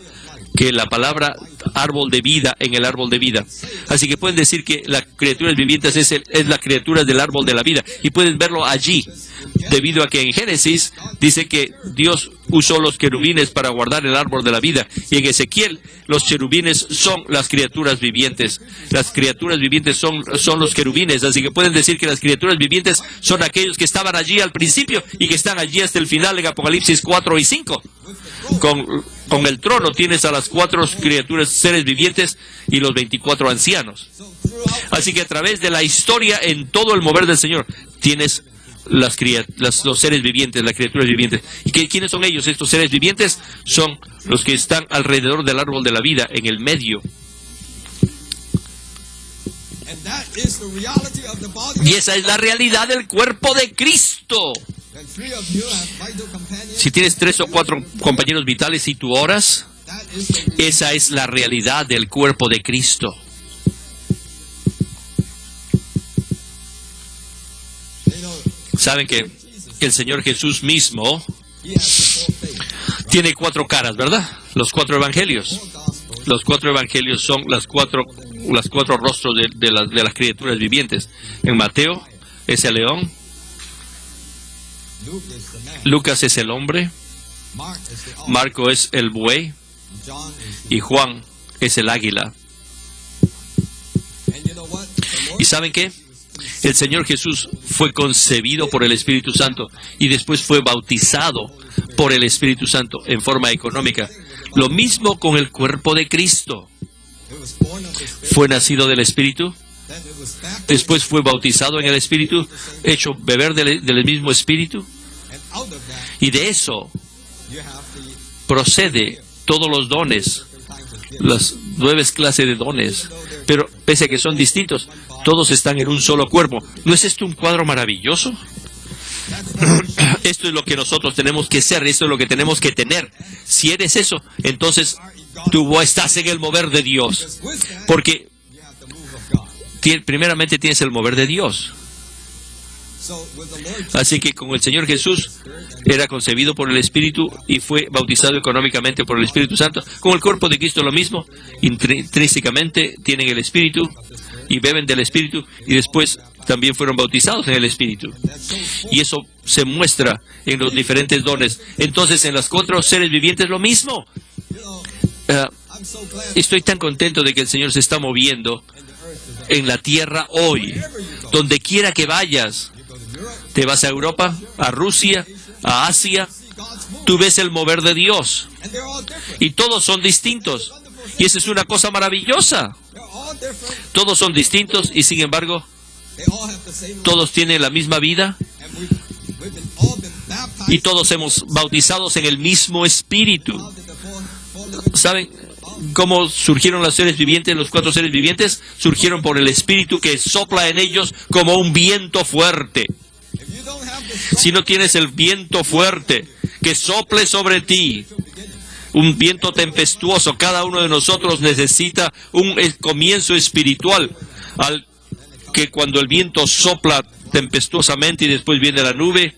que la palabra árbol de vida en el árbol de vida. Así que pueden decir que las criaturas vivientes es la criatura del árbol de la vida, y pueden verlo allí, debido a que en Génesis dice que Dios usó los querubines para guardar el árbol de la vida, y en Ezequiel los querubines son las criaturas vivientes. Las criaturas vivientes son los querubines, así que pueden decir que las criaturas vivientes son aquellos que estaban allí al principio y que están allí hasta el final en Apocalipsis 4 y 5. Con el trono tienes a las cuatro criaturas, seres vivientes, y los 24 ancianos. Así que a través de la historia, en todo el mover del Señor, tienes los seres vivientes, las criaturas vivientes. ¿Y quiénes son ellos? Estos seres vivientes son los que están alrededor del árbol de la vida, en el medio. Y esa es la realidad del cuerpo de Cristo. Si tienes 3 o 4 compañeros vitales y tú oras, esa es la realidad del cuerpo de Cristo. Saben que el Señor Jesús mismo tiene 4 caras, ¿verdad? Los 4 evangelios. Los 4 evangelios son las cuatro rostros de las criaturas vivientes. En Mateo es el león, Lucas es el hombre, Marco es el buey y Juan es el águila. ¿Y saben qué? El Señor Jesús fue concebido por el Espíritu Santo y después fue bautizado por el Espíritu Santo en forma económica. Lo mismo con el cuerpo de Cristo. Fue nacido del Espíritu, después fue bautizado en el Espíritu, hecho beber del mismo Espíritu, y de eso procede todos los dones, las 9 clases de dones, pero pese a que son distintos, todos están en un solo cuerpo. ¿No es esto un cuadro maravilloso? Esto es lo que nosotros tenemos que ser, esto es lo que tenemos que tener. Si eres eso, entonces tú estás en el mover de Dios, porque primeramente tienes el mover de Dios. Así que con el Señor Jesús era concebido por el Espíritu y fue bautizado económicamente por el Espíritu Santo. Con el cuerpo de Cristo lo mismo, intrínsecamente tienen el Espíritu y beben del Espíritu y después también fueron bautizados en el Espíritu. Y eso se muestra en los diferentes dones. Entonces en los 4 seres vivientes lo mismo. Estoy tan contento de que el Señor se está moviendo en la tierra hoy. Donde quiera que vayas, te vas a Europa, a Rusia, a Asia, tú ves el mover de Dios. Y todos son distintos. Y esa es una cosa maravillosa. Todos son distintos y sin embargo, todos tienen la misma vida y todos hemos bautizados en el mismo Espíritu. ¿Saben cómo surgieron los seres vivientes? Los 4 seres vivientes surgieron por el Espíritu que sopla en ellos como un viento fuerte. Si no tienes el viento fuerte que sople sobre ti, un viento tempestuoso, cada uno de nosotros necesita un comienzo espiritual, que cuando el viento sopla tempestuosamente y después viene la nube,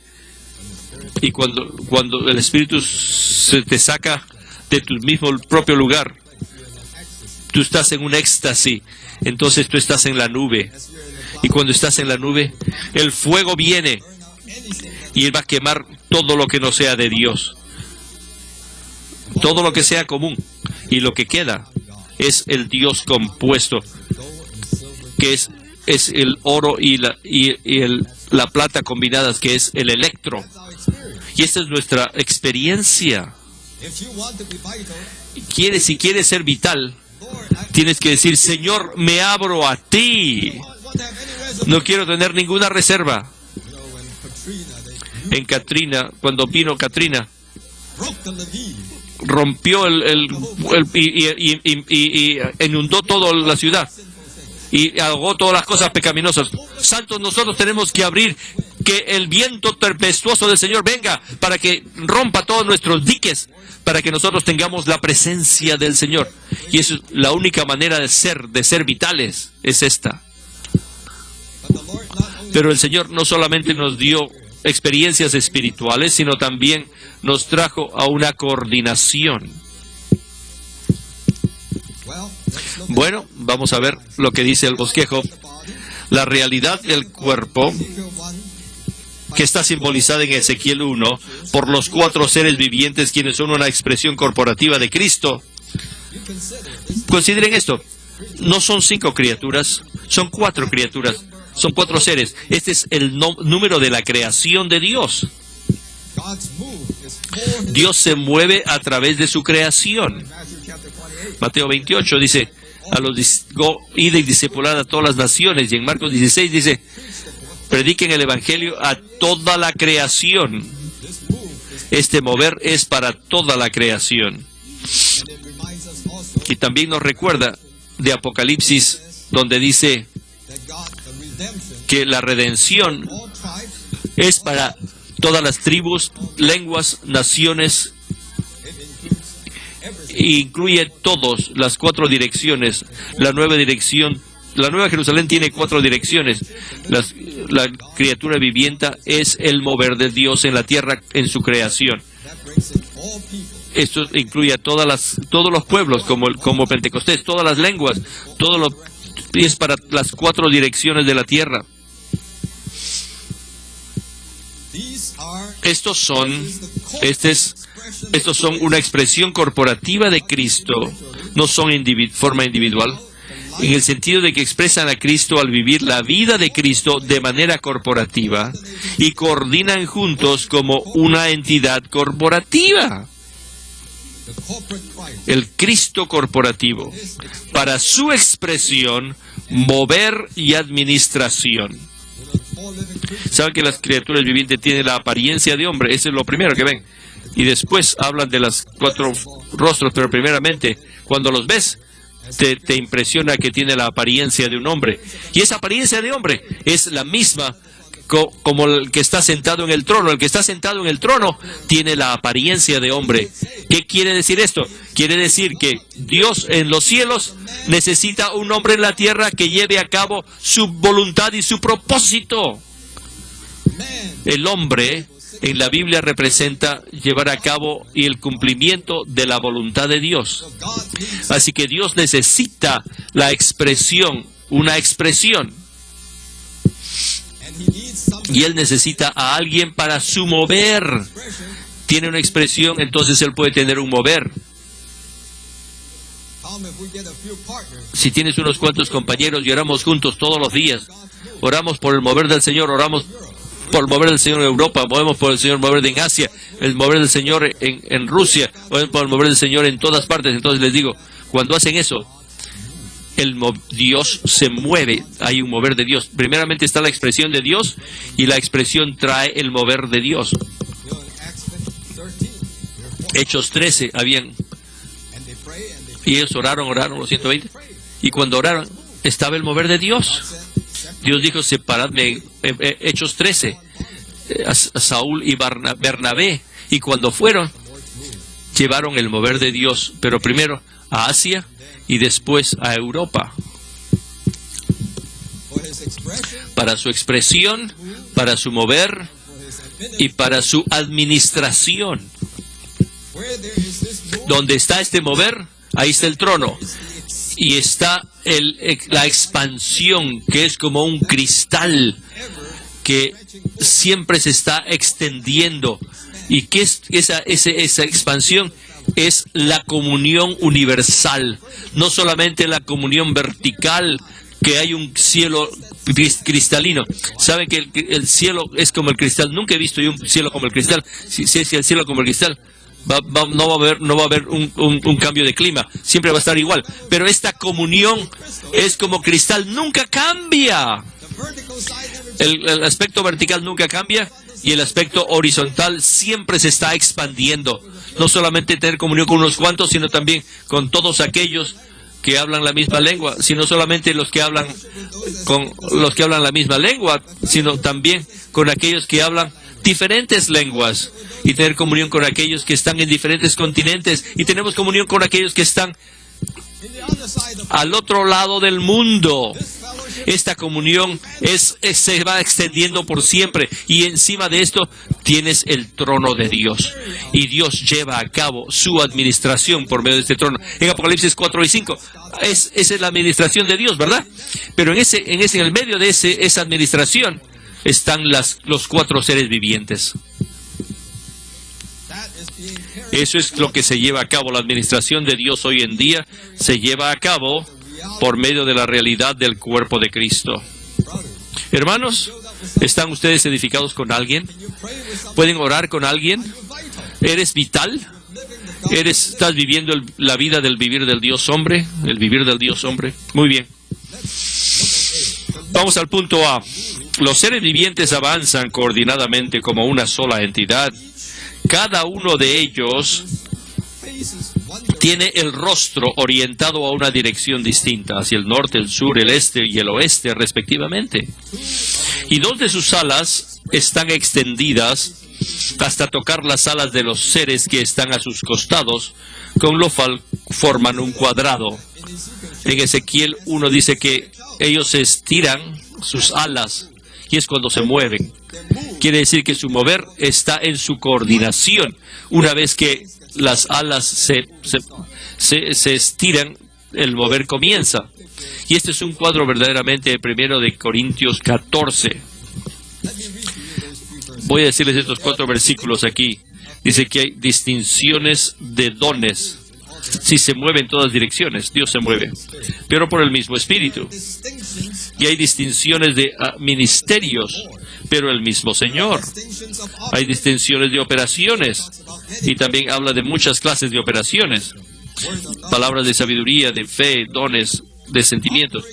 y cuando el Espíritu se te saca de tu mismo propio lugar, tú estás en un éxtasis, entonces tú estás en la nube, y cuando estás en la nube, el fuego viene, y Él va a quemar todo lo que no sea de Dios, todo lo que sea común, y lo que queda es el Dios compuesto, que es el oro y la plata combinadas, que es el electro. Y esta es nuestra experiencia. Si quieres ser vital, tienes que decir: Señor, me abro a ti. No quiero tener ninguna reserva. En Katrina, cuando vino Katrina, rompió y inundó toda la ciudad y ahogó todas las cosas pecaminosas. Santos, nosotros tenemos que abrir, que el viento tempestuoso del Señor venga para que rompa todos nuestros diques, para que nosotros tengamos la presencia del Señor. Y eso es la única manera de ser vitales, es esta. Pero el Señor no solamente nos dio experiencias espirituales, sino también nos trajo a una coordinación. Bueno, vamos a ver lo que dice el bosquejo. La realidad del cuerpo, que está simbolizada en Ezequiel 1 por los 4 seres vivientes, quienes son una expresión corporativa de Cristo. Consideren esto: no son 5 criaturas, son 4 criaturas, son 4 seres. Este es el número de la creación de Dios. Dios se mueve a través de su creación. Mateo 28 dice: id y discipulad a todas las naciones. Y en Marcos 16 dice: prediquen el Evangelio a toda la creación. Este mover es para toda la creación. Y también nos recuerda de Apocalipsis, donde dice que la redención es para todas las tribus, lenguas, naciones, e incluye todas las 4 direcciones. La nueva Jerusalén tiene 4 direcciones. La criatura viviente es el mover de Dios en la tierra, en su creación. Esto incluye a todos los pueblos, como Pentecostés, todas las lenguas, es para las 4 direcciones de la tierra. Estos son una expresión corporativa de Cristo, no son forma individual, en el sentido de que expresan a Cristo al vivir la vida de Cristo de manera corporativa y coordinan juntos como una entidad corporativa. El Cristo corporativo, para su expresión, mover y administración. Saben que las criaturas vivientes tienen la apariencia de hombre, eso es lo primero que ven. Y después hablan de las 4 rostros, pero primeramente, cuando los ves, te impresiona que tiene la apariencia de un hombre. Y esa apariencia de hombre es la misma como el que está sentado en el trono. El que está sentado en el trono tiene la apariencia de hombre. ¿Qué quiere decir esto? Quiere decir que Dios en los cielos necesita un hombre en la tierra que lleve a cabo su voluntad y su propósito. El hombre en la Biblia representa llevar a cabo y el cumplimiento de la voluntad de Dios. Así que Dios necesita la expresión, una expresión. Y Él necesita a alguien para su mover. Tiene una expresión, entonces Él puede tener un mover. Si tienes unos cuantos compañeros y oramos juntos todos los días, oramos por el mover del Señor, oramos por el mover del Señor en Europa, movemos por el Señor mover en Asia, el mover del Señor en Rusia, movemos por el mover del Señor en todas partes. Entonces les digo, cuando hacen eso, Dios se mueve, hay un mover de Dios. Primeramente está la expresión de Dios y la expresión trae el mover de Dios. Hechos 13, y ellos oraron los 120, y cuando oraron estaba el mover de Dios. Dios dijo, separadme, Hechos 13, a Saúl y Bernabé, y cuando fueron, llevaron el mover de Dios, pero primero a Asia y después a Europa. Para su expresión, para su mover y para su administración. Donde está este mover, ahí está el trono. Y está la expansión, que es como un cristal que siempre se está extendiendo. ¿Y qué es esa expansión? Es la comunión universal. No solamente la comunión vertical, que hay un cielo cristalino. ¿Saben que el cielo es como el cristal? Nunca he visto yo un cielo como el cristal. Si es el cielo como el cristal, no va a haber un cambio de clima, siempre va a estar igual. Pero esta comunión es como cristal, nunca cambia. El aspecto vertical nunca cambia y el aspecto horizontal siempre se está expandiendo. No solamente tener comunión con unos cuantos, sino también con todos aquellos que hablan la misma lengua, sino solamente los que hablan la misma lengua, sino también con aquellos que hablan diferentes lenguas, y tener comunión con aquellos que están en diferentes continentes, y tenemos comunión con aquellos que están al otro lado del mundo. Esta comunión se va extendiendo por siempre, y encima de esto tienes el trono de Dios, y Dios lleva a cabo su administración por medio de este trono. En Apocalipsis 4 y 5, esa es la administración de Dios, ¿verdad? Pero en el medio de esa administración están los 4 seres vivientes. Eso es lo que se lleva a cabo. La administración de Dios hoy en día se lleva a cabo por medio de la realidad del cuerpo de Cristo. Hermanos, ¿están ustedes edificados con alguien? ¿Pueden orar con alguien? ¿Eres vital? ¿Estás viviendo la vida del vivir del Dios hombre? ¿El vivir del Dios hombre? Muy bien. Vamos al punto A. Los seres vivientes avanzan coordinadamente como una sola entidad. Cada uno de ellos tiene el rostro orientado a una dirección distinta, hacia el norte, el sur, el este y el oeste, respectivamente. Y dos de sus alas están extendidas hasta tocar las alas de los seres que están a sus costados, con lo cual forman un cuadrado. En Ezequiel 1 dice que ellos se estiran sus alas, y es cuando se mueven. Quiere decir que su mover está en su coordinación. Una vez que las alas se estiran, el mover comienza. Y este es un cuadro verdaderamente de 1 de Corintios 14. Voy a decirles estos 4 versículos aquí. Dice que hay distinciones de dones. Si se mueve en todas direcciones, Dios se mueve, pero por el mismo Espíritu. Y hay distinciones de ministerios, pero el mismo Señor. Hay distinciones de operaciones, y también habla de muchas clases de operaciones. Palabras de sabiduría, de fe, dones, de sentimientos,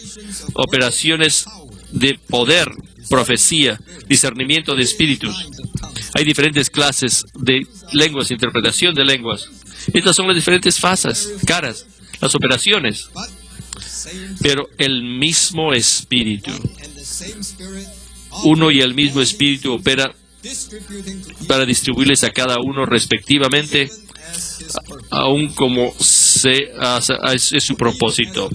operaciones de poder, profecía, discernimiento de espíritus. Hay diferentes clases de lenguas, interpretación de lenguas. Estas son las diferentes fases, caras, las operaciones. Pero el mismo Espíritu, uno y el mismo Espíritu opera para distribuirles a cada uno respectivamente, aún como es su propósito.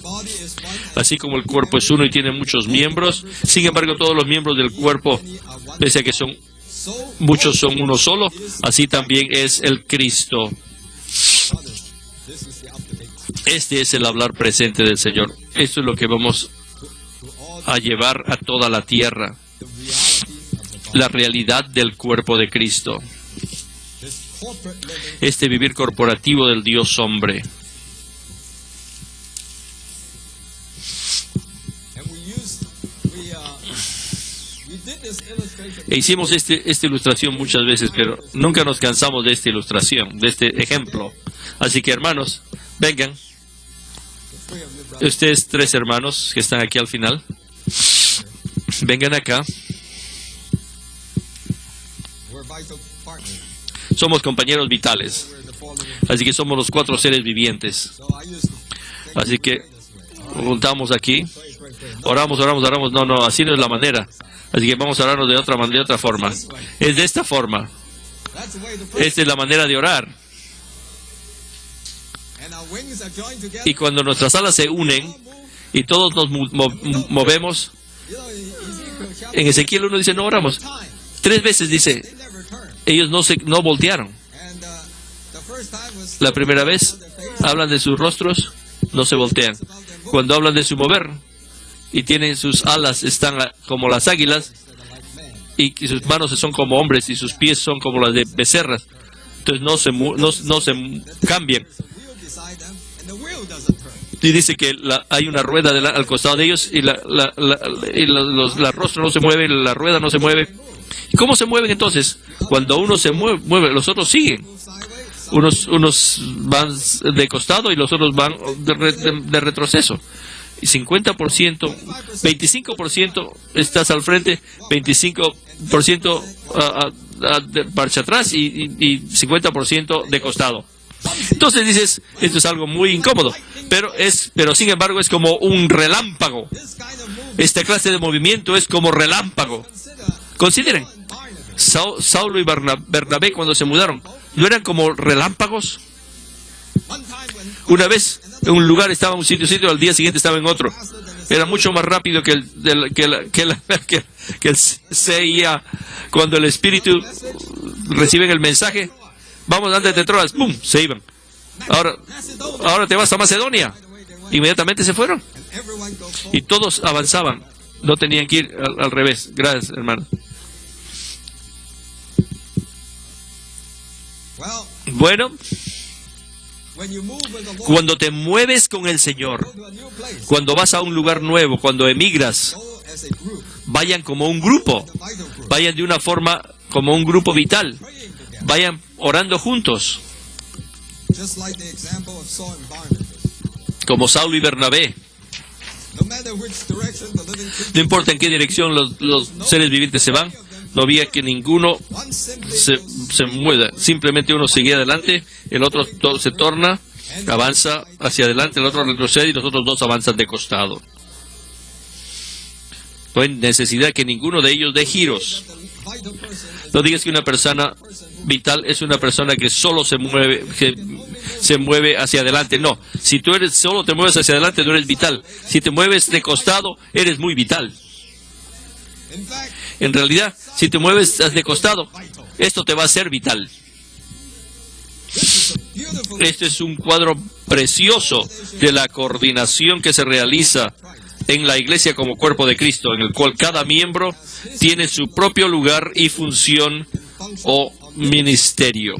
Así como el cuerpo es uno y tiene muchos miembros, sin embargo todos los miembros del cuerpo, pese a que muchos son uno solo, así también es el Cristo. Este es el hablar presente del Señor. Esto es lo que vamos a llevar a toda la tierra. La realidad del cuerpo de Cristo. Este vivir corporativo del Dios hombre. E hicimos esta ilustración muchas veces, pero nunca nos cansamos de esta ilustración, de este ejemplo. Así que, hermanos, vengan. Ustedes 3 hermanos que están aquí al final, vengan acá. Somos compañeros vitales. Así que somos los 4 seres vivientes. Así que juntamos aquí. Oramos. No, así no es la manera. Así que vamos a orarnos de otra forma. Es de esta forma. Esta es la manera de orar. Y cuando nuestras alas se unen y todos nos movemos, en Ezequiel 1 dice, no oramos. 3 veces dice, ellos no voltearon. La primera vez hablan de sus rostros, no se voltean. Cuando hablan de su mover y tienen sus alas, están como las águilas, y sus manos son como hombres y sus pies son como las de becerras. Entonces no se cambian. Y dice que hay una rueda al costado de ellos y la rostro no se mueve, la rueda no se mueve. ¿Y cómo se mueven entonces? Cuando uno se mueve, los otros siguen. Unos van de costado y los otros van de retroceso. Y 50%, 25% estás al frente, 25% de marcha atrás y 50% de costado. Entonces dices, esto es algo muy incómodo, pero sin embargo es como un relámpago. Esta clase de movimiento es como relámpago. Consideren, Saulo y Bernabé cuando se mudaron, ¿no eran como relámpagos? Una vez en un lugar estaba en un sitio, al día siguiente estaba en otro. Era mucho más rápido que el CIA. Cuando el Espíritu reciben el mensaje, vamos antes de Troas, ¡pum!, se iban. Ahora te vas a Macedonia. Inmediatamente se fueron. Y todos avanzaban. No tenían que ir al revés. Gracias, hermano. Bueno, cuando te mueves con el Señor, cuando vas a un lugar nuevo, cuando emigras, vayan como un grupo, vayan de una forma como un grupo vital, vayan orando juntos, como Saulo y Bernabé. No importa en qué dirección los seres vivientes se van, no había que ninguno se mueva. Simplemente uno seguía adelante, el otro se torna avanza hacia adelante, el otro retrocede y los otros dos avanzan de costado. No hay necesidad que ninguno de ellos dé giros. No digas que una persona vital es una persona que solo se mueve hacia adelante. No, si tú solo te mueves hacia adelante, no eres vital. Si te mueves de costado, eres muy vital. En realidad, si te mueves de costado, esto te va a hacer vital. Este es un cuadro precioso de la coordinación que se realiza en la iglesia como cuerpo de Cristo, en el cual cada miembro tiene su propio lugar y función o ministerio.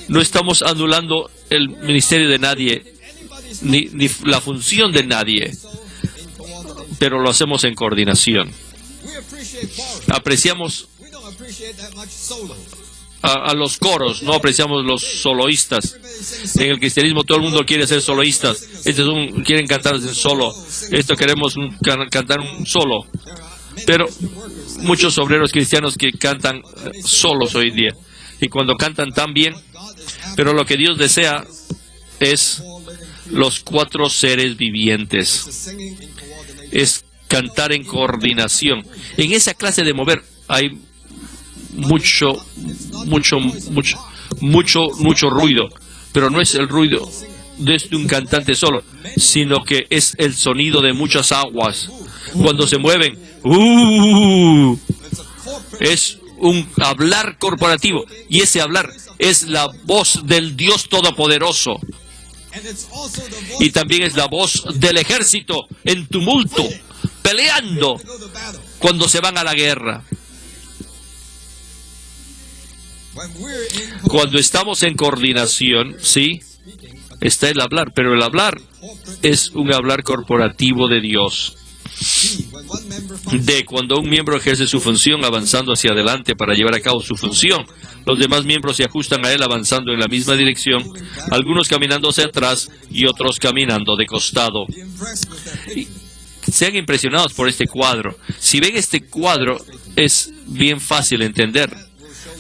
No estamos anulando el ministerio de nadie, ni la función de nadie, pero lo hacemos en coordinación. Apreciamos a los coros, no apreciamos los soloístas. En el cristianismo todo el mundo quiere ser soloístas. Quieren cantar en solo. Queremos cantar un solo. Pero muchos obreros cristianos que cantan solos hoy día. Y cuando cantan tan bien, pero lo que Dios desea es los 4 seres vivientes. Es cantar en coordinación. En esa clase de mover hay mucho ruido, pero no es el ruido de un cantante solo, sino que es el sonido de muchas aguas cuando se mueven. Es un hablar corporativo, y ese hablar es la voz del Dios Todopoderoso, y también es la voz del ejército en tumulto, peleando cuando se van a la guerra. Cuando estamos en coordinación, sí, está el hablar, pero el hablar es un hablar corporativo de Dios. De cuando un miembro ejerce su función avanzando hacia adelante para llevar a cabo su función, los demás miembros se ajustan a él avanzando en la misma dirección, algunos caminando hacia atrás y otros caminando de costado. Sean impresionados por este cuadro. Si ven este cuadro, es bien fácil entender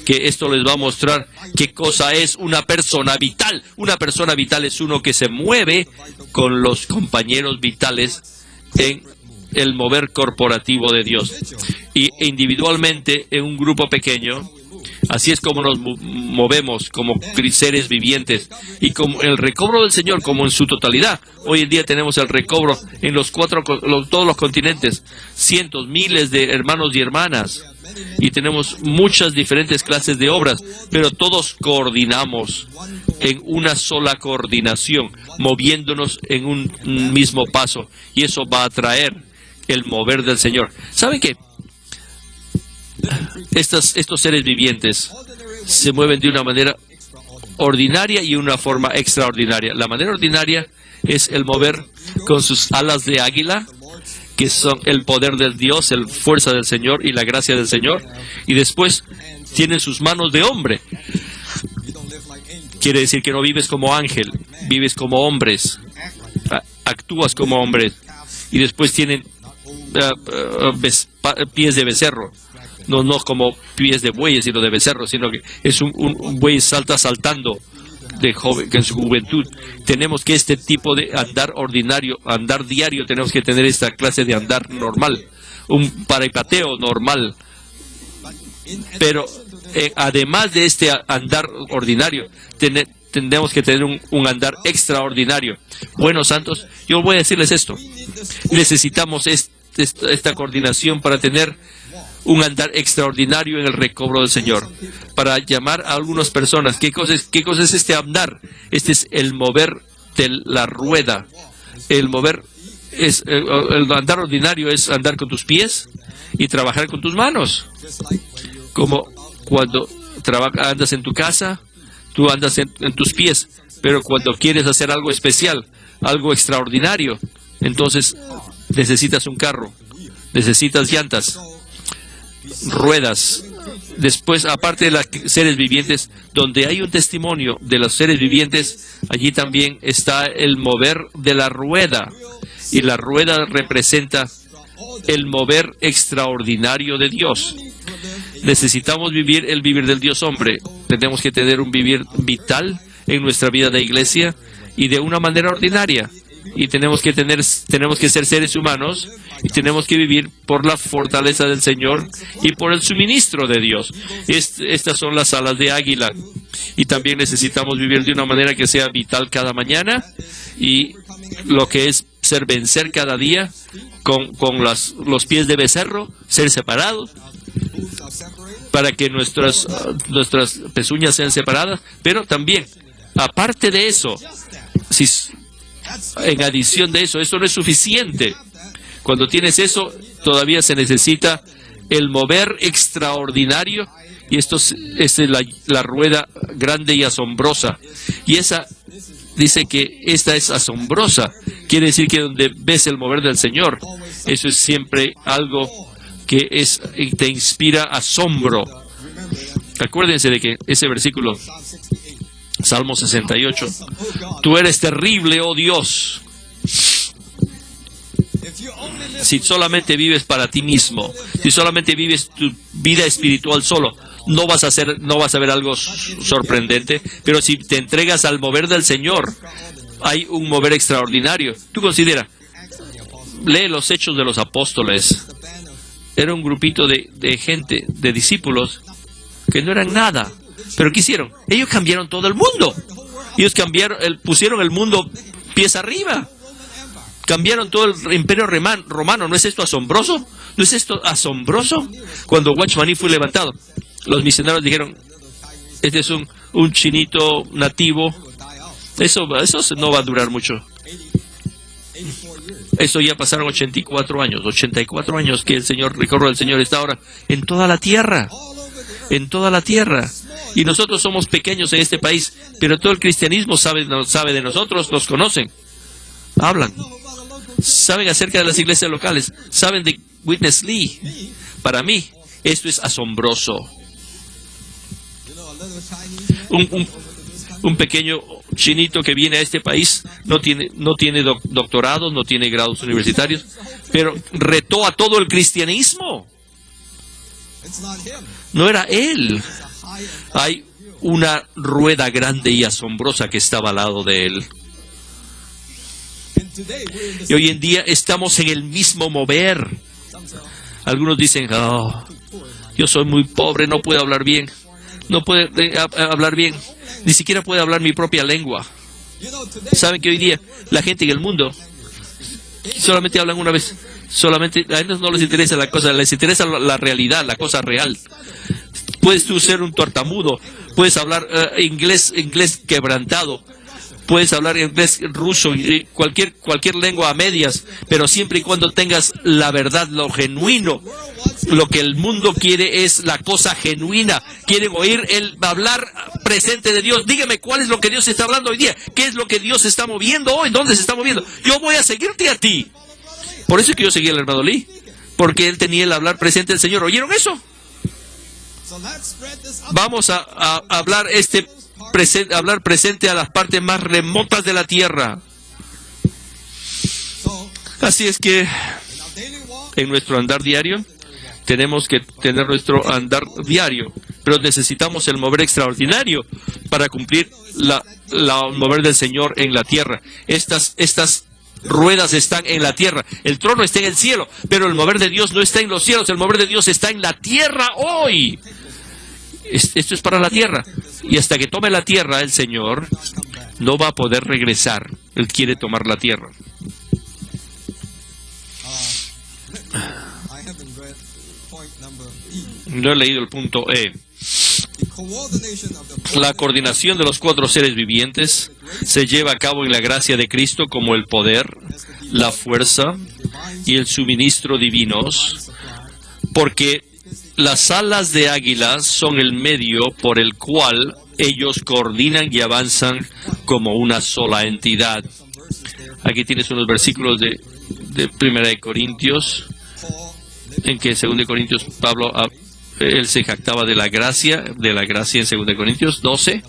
que esto les va a mostrar qué cosa es una persona vital. Una persona vital es uno que se mueve con los compañeros vitales en el mover corporativo de Dios. Y individualmente, en un grupo pequeño, así es como nos movemos como seres vivientes. Y como el recobro del Señor, como en su totalidad. Hoy en día tenemos el recobro en todos los continentes. Cientos, miles de hermanos y hermanas. Y tenemos muchas diferentes clases de obras, pero todos coordinamos en una sola coordinación, moviéndonos en un mismo paso. Y eso va a traer el mover del Señor. ¿Sabe qué? Estos seres vivientes se mueven de una manera ordinaria y una forma extraordinaria. La manera ordinaria es el mover con sus alas de águila, que son el poder del Dios, la fuerza del Señor y la gracia del Señor. Y después tienen sus manos de hombre. Quiere decir que no vives como ángel, vives como hombres, actúas como hombres. Y después tienen pies de becerro. No como pies de bueyes, sino de becerro, sino que es un buey saltando de joven, que en su juventud. Tenemos que este tipo de andar ordinario, andar diario, tenemos que tener esta clase de andar normal, un parapateo normal. Pero además de este andar ordinario, tenemos que tener un andar extraordinario. Bueno, santos, yo voy a decirles esto. Necesitamos esta coordinación para tener un andar extraordinario en el recobro del Señor. Para llamar a algunas personas, ¿qué cosa es este andar? Este es el mover de la rueda. El andar ordinario es andar con tus pies y trabajar con tus manos. Como cuando andas en tu casa, tú andas en tus pies, pero cuando quieres hacer algo especial, algo extraordinario, entonces necesitas un carro, necesitas llantas, ruedas. Después, aparte de los seres vivientes, donde hay un testimonio de los seres vivientes, allí también está el mover de la rueda. Y la rueda representa el mover extraordinario de Dios. Necesitamos vivir el vivir del Dios hombre. Tenemos que tener un vivir vital en nuestra vida de iglesia y de una manera ordinaria. Y tenemos que ser seres humanos y tenemos que vivir por la fortaleza del Señor y por el suministro de Dios. Estas son las alas de águila. Y también necesitamos vivir de una manera que sea vital cada mañana, y lo que es vencer cada día con los pies de becerro, ser separados, para que nuestras pezuñas sean separadas. Pero también, aparte de eso, en adición de eso, eso no es suficiente. Cuando tienes eso, todavía se necesita el mover extraordinario, y esta es la rueda grande y asombrosa. Y esa dice que esta es asombrosa. Quiere decir que donde ves el mover del Señor, eso es siempre algo que te inspira asombro. Acuérdense de que ese versículo, Salmo 68, tú eres terrible, oh Dios. Si solamente vives para ti mismo, si solamente vives tu vida espiritual solo, no vas a ver algo sorprendente. Pero si te entregas al mover del Señor, hay un mover extraordinario. Tú considera, lee los Hechos de los Apóstoles. Era un grupito de gente, de discípulos, que no eran nada. ¿Pero qué hicieron? Ellos cambiaron todo el mundo. Ellos pusieron el mundo pies arriba. Cambiaron todo el imperio romano. ¿No es esto asombroso? ¿No es esto asombroso? Cuando Watchman Nee fue levantado, los misioneros dijeron, este es un chinito nativo. Eso no va a durar mucho. Eso ya pasaron 84 años. 84 años que el recorrido del Señor está ahora en toda la tierra. En toda la tierra. Y nosotros somos pequeños en este país, pero todo el cristianismo sabe de nosotros, nos conocen. Hablan. Saben acerca de las iglesias locales. Saben de Witness Lee. Para mí, esto es asombroso. Un pequeño chinito que viene a este país, no tiene doctorados, no tiene grados universitarios, pero retó a todo el cristianismo. No era él. Hay una rueda grande y asombrosa que estaba al lado de él. Y hoy en día estamos en el mismo mover. Algunos dicen, yo soy muy pobre, no puedo hablar bien. No puede hablar bien. Ni siquiera puede hablar mi propia lengua. ¿Saben que hoy día la gente en el mundo solamente hablan una vez? A ellos no les interesa la cosa, les interesa la realidad, la cosa real. Puedes tú ser un tartamudo, puedes hablar inglés quebrantado, puedes hablar inglés ruso, cualquier lengua a medias, pero siempre y cuando tengas la verdad, lo genuino. Lo que el mundo quiere es la cosa genuina. Quieren oír el hablar presente de Dios. Dígame, ¿cuál es lo que Dios está hablando hoy día? ¿Qué es lo que Dios está moviendo hoy? ¿Dónde se está moviendo? Yo voy a seguirte a ti. Por eso es que yo seguí al hermano Lee, porque él tenía el hablar presente del Señor. ¿Oyeron eso? Vamos a hablar hablar presente a las partes más remotas de la tierra. Así es que en nuestro andar diario tenemos que tener nuestro andar diario, pero necesitamos el mover extraordinario para cumplir el mover del Señor en la tierra. Estas ruedas están en la tierra. El trono está en el cielo, pero el mover de Dios no está en los cielos. El mover de Dios está en la tierra hoy. Esto es para la tierra. Y hasta que tome la tierra, el Señor no va a poder regresar. Él quiere tomar la tierra. No he leído el punto E. La coordinación de los 4 seres vivientes se lleva a cabo en la gracia de Cristo como el poder, la fuerza y el suministro divinos, porque las alas de águila son el medio por el cual ellos coordinan y avanzan como una sola entidad. Aquí tienes unos versículos de 1 de Corintios, en que en 2 de Corintios Pablo él se jactaba de la gracia en 2 de Corintios 12,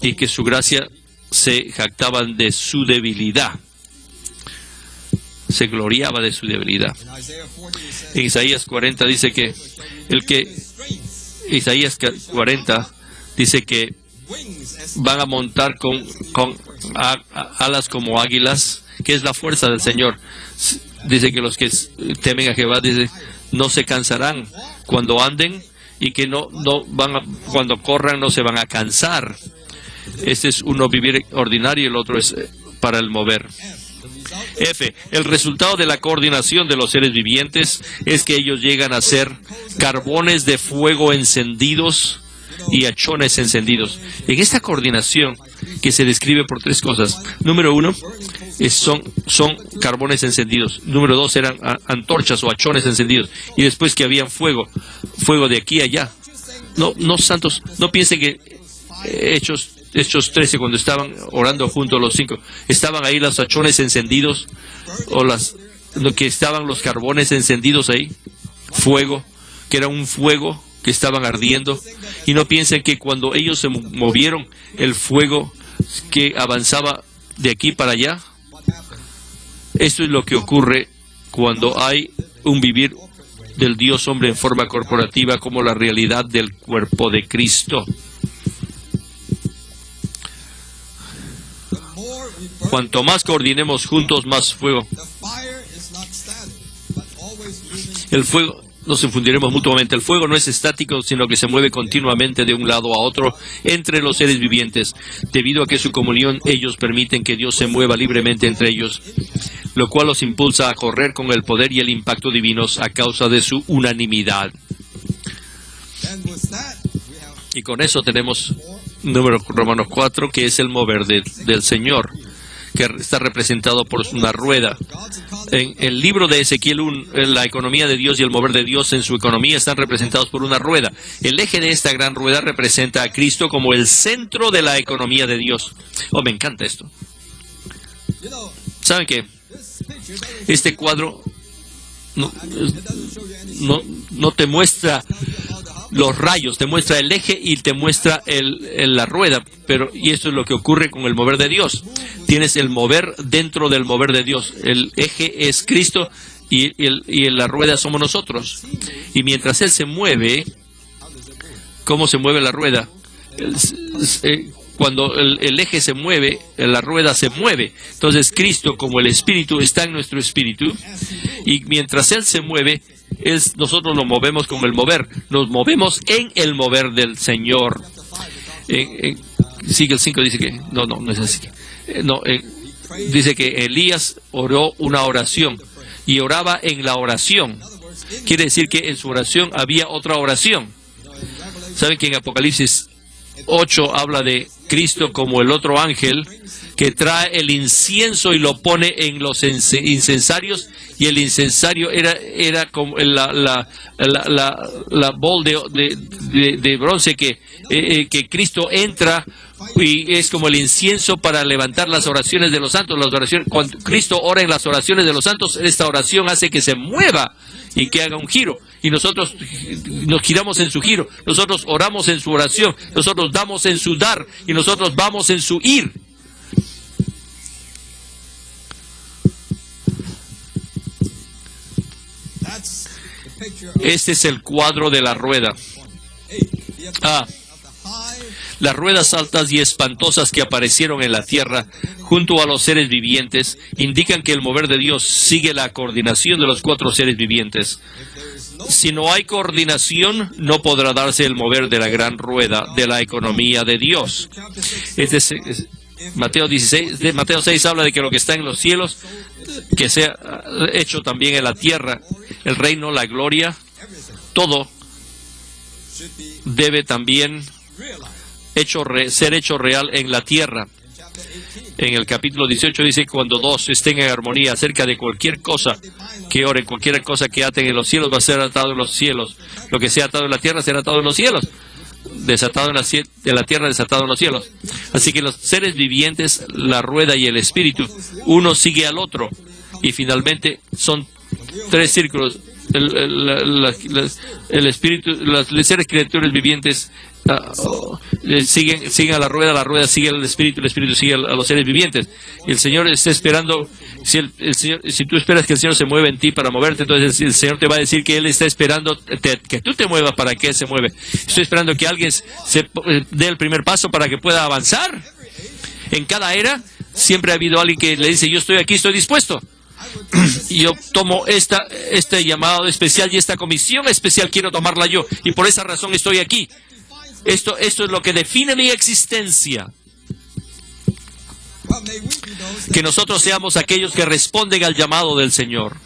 y que su gracia se jactaban de su debilidad. Se gloriaba de su debilidad. En Isaías 40 dice que Isaías 40 dice que van a montar con alas como águilas, que es la fuerza del Señor. Dice que los que temen a Jehová, dice, no se cansarán cuando anden, y que cuando corran no se van a cansar. Este es uno vivir ordinario y el otro es para el mover. F. El resultado de la coordinación de los seres vivientes es que ellos llegan a ser carbones de fuego encendidos y hachones encendidos. En esta coordinación, que se describe por tres cosas. Número uno, son carbones encendidos. Número dos, eran antorchas o hachones encendidos. Y después que había fuego de aquí a allá. No, santos, no piensen que Hechos 13, cuando estaban orando juntos los 5, estaban ahí los hachones encendidos, que estaban los carbones encendidos ahí, fuego, que era un fuego que estaban ardiendo. Y no piensen que cuando ellos se movieron, el fuego que avanzaba de aquí para allá. Esto es lo que ocurre cuando hay un vivir del Dios hombre en forma corporativa como la realidad del cuerpo de Cristo. Cuanto más coordinemos juntos, más fuego. El fuego, nos infundiremos mutuamente. El fuego no es estático, sino que se mueve continuamente de un lado a otro entre los seres vivientes. Debido a que su comunión, ellos permiten que Dios se mueva libremente entre ellos, lo cual los impulsa a correr con el poder y el impacto divinos a causa de su unanimidad. Y con eso tenemos Romanos 4, que es el mover del Señor, que está representado por una rueda. En el libro de Ezequiel 1, la economía de Dios y el mover de Dios en su economía están representados por una rueda. El eje de esta gran rueda representa a Cristo como el centro de la economía de Dios. Oh, me encanta esto. ¿Saben qué? Este cuadro no te muestra los rayos, te muestra el eje y te muestra la rueda, y esto es lo que ocurre con el mover de Dios. Tienes el mover dentro del mover de Dios. El eje es Cristo y la rueda somos nosotros. Y mientras Él se mueve, ¿cómo se mueve la rueda? Cuando el eje se mueve, la rueda se mueve. Entonces Cristo, como el Espíritu, está en nuestro espíritu, y mientras Él se mueve, nosotros nos movemos con el mover. Nos movemos en el mover del Señor. Sigue el 5, dice que... No es así. Dice que Elías oró una oración, y oraba en la oración. Quiere decir que en su oración había otra oración. ¿Saben que en Apocalipsis 8 habla de Cristo como el otro ángel que trae el incienso y lo pone en los incensarios? Y el incensario era como la bol de bronce que Cristo entra, y es como el incienso para levantar las oraciones de los santos. Cuando Cristo ora en las oraciones de los santos, esta oración hace que se mueva y que haga un giro. Y nosotros nos giramos en su giro. Nosotros oramos en su oración. Nosotros damos en su dar. Y nosotros vamos en su ir. Este es el cuadro de la rueda. Las ruedas altas y espantosas que aparecieron en la tierra junto a los seres vivientes indican que el mover de Dios sigue la coordinación de los 4 seres vivientes. Si no hay coordinación, no podrá darse el mover de la gran rueda de la economía de Dios. Mateo 6 habla de que lo que está en los cielos, que sea hecho también en la tierra, el reino, la gloria, todo debe también ser hecho real en la tierra. En el capítulo 18 dice: cuando dos estén en armonía acerca de cualquier cosa que oren, cualquier cosa que aten en los cielos va a ser atado en los cielos. Lo que sea atado en la tierra será atado en los cielos. Desatado en la tierra, desatado en los cielos. Así que los seres vivientes, la rueda y el espíritu, uno sigue al otro. Y finalmente son 3 círculos. El espíritu, las seres criaturas vivientes siguen a la rueda sigue al Espíritu, el Espíritu sigue a los seres vivientes. Y el Señor está esperando, si tú esperas que el Señor se mueva en ti para moverte, entonces el Señor te va a decir que Él está esperando que tú te muevas para que Él se mueve. Estoy esperando que alguien dé el primer paso para que pueda avanzar. En cada era siempre ha habido alguien que le dice, yo estoy aquí, estoy dispuesto. Y yo tomo este llamado especial y esta comisión especial quiero tomarla yo. Y por esa razón estoy aquí. Esto es lo que define mi existencia. Que nosotros seamos aquellos que responden al llamado del Señor.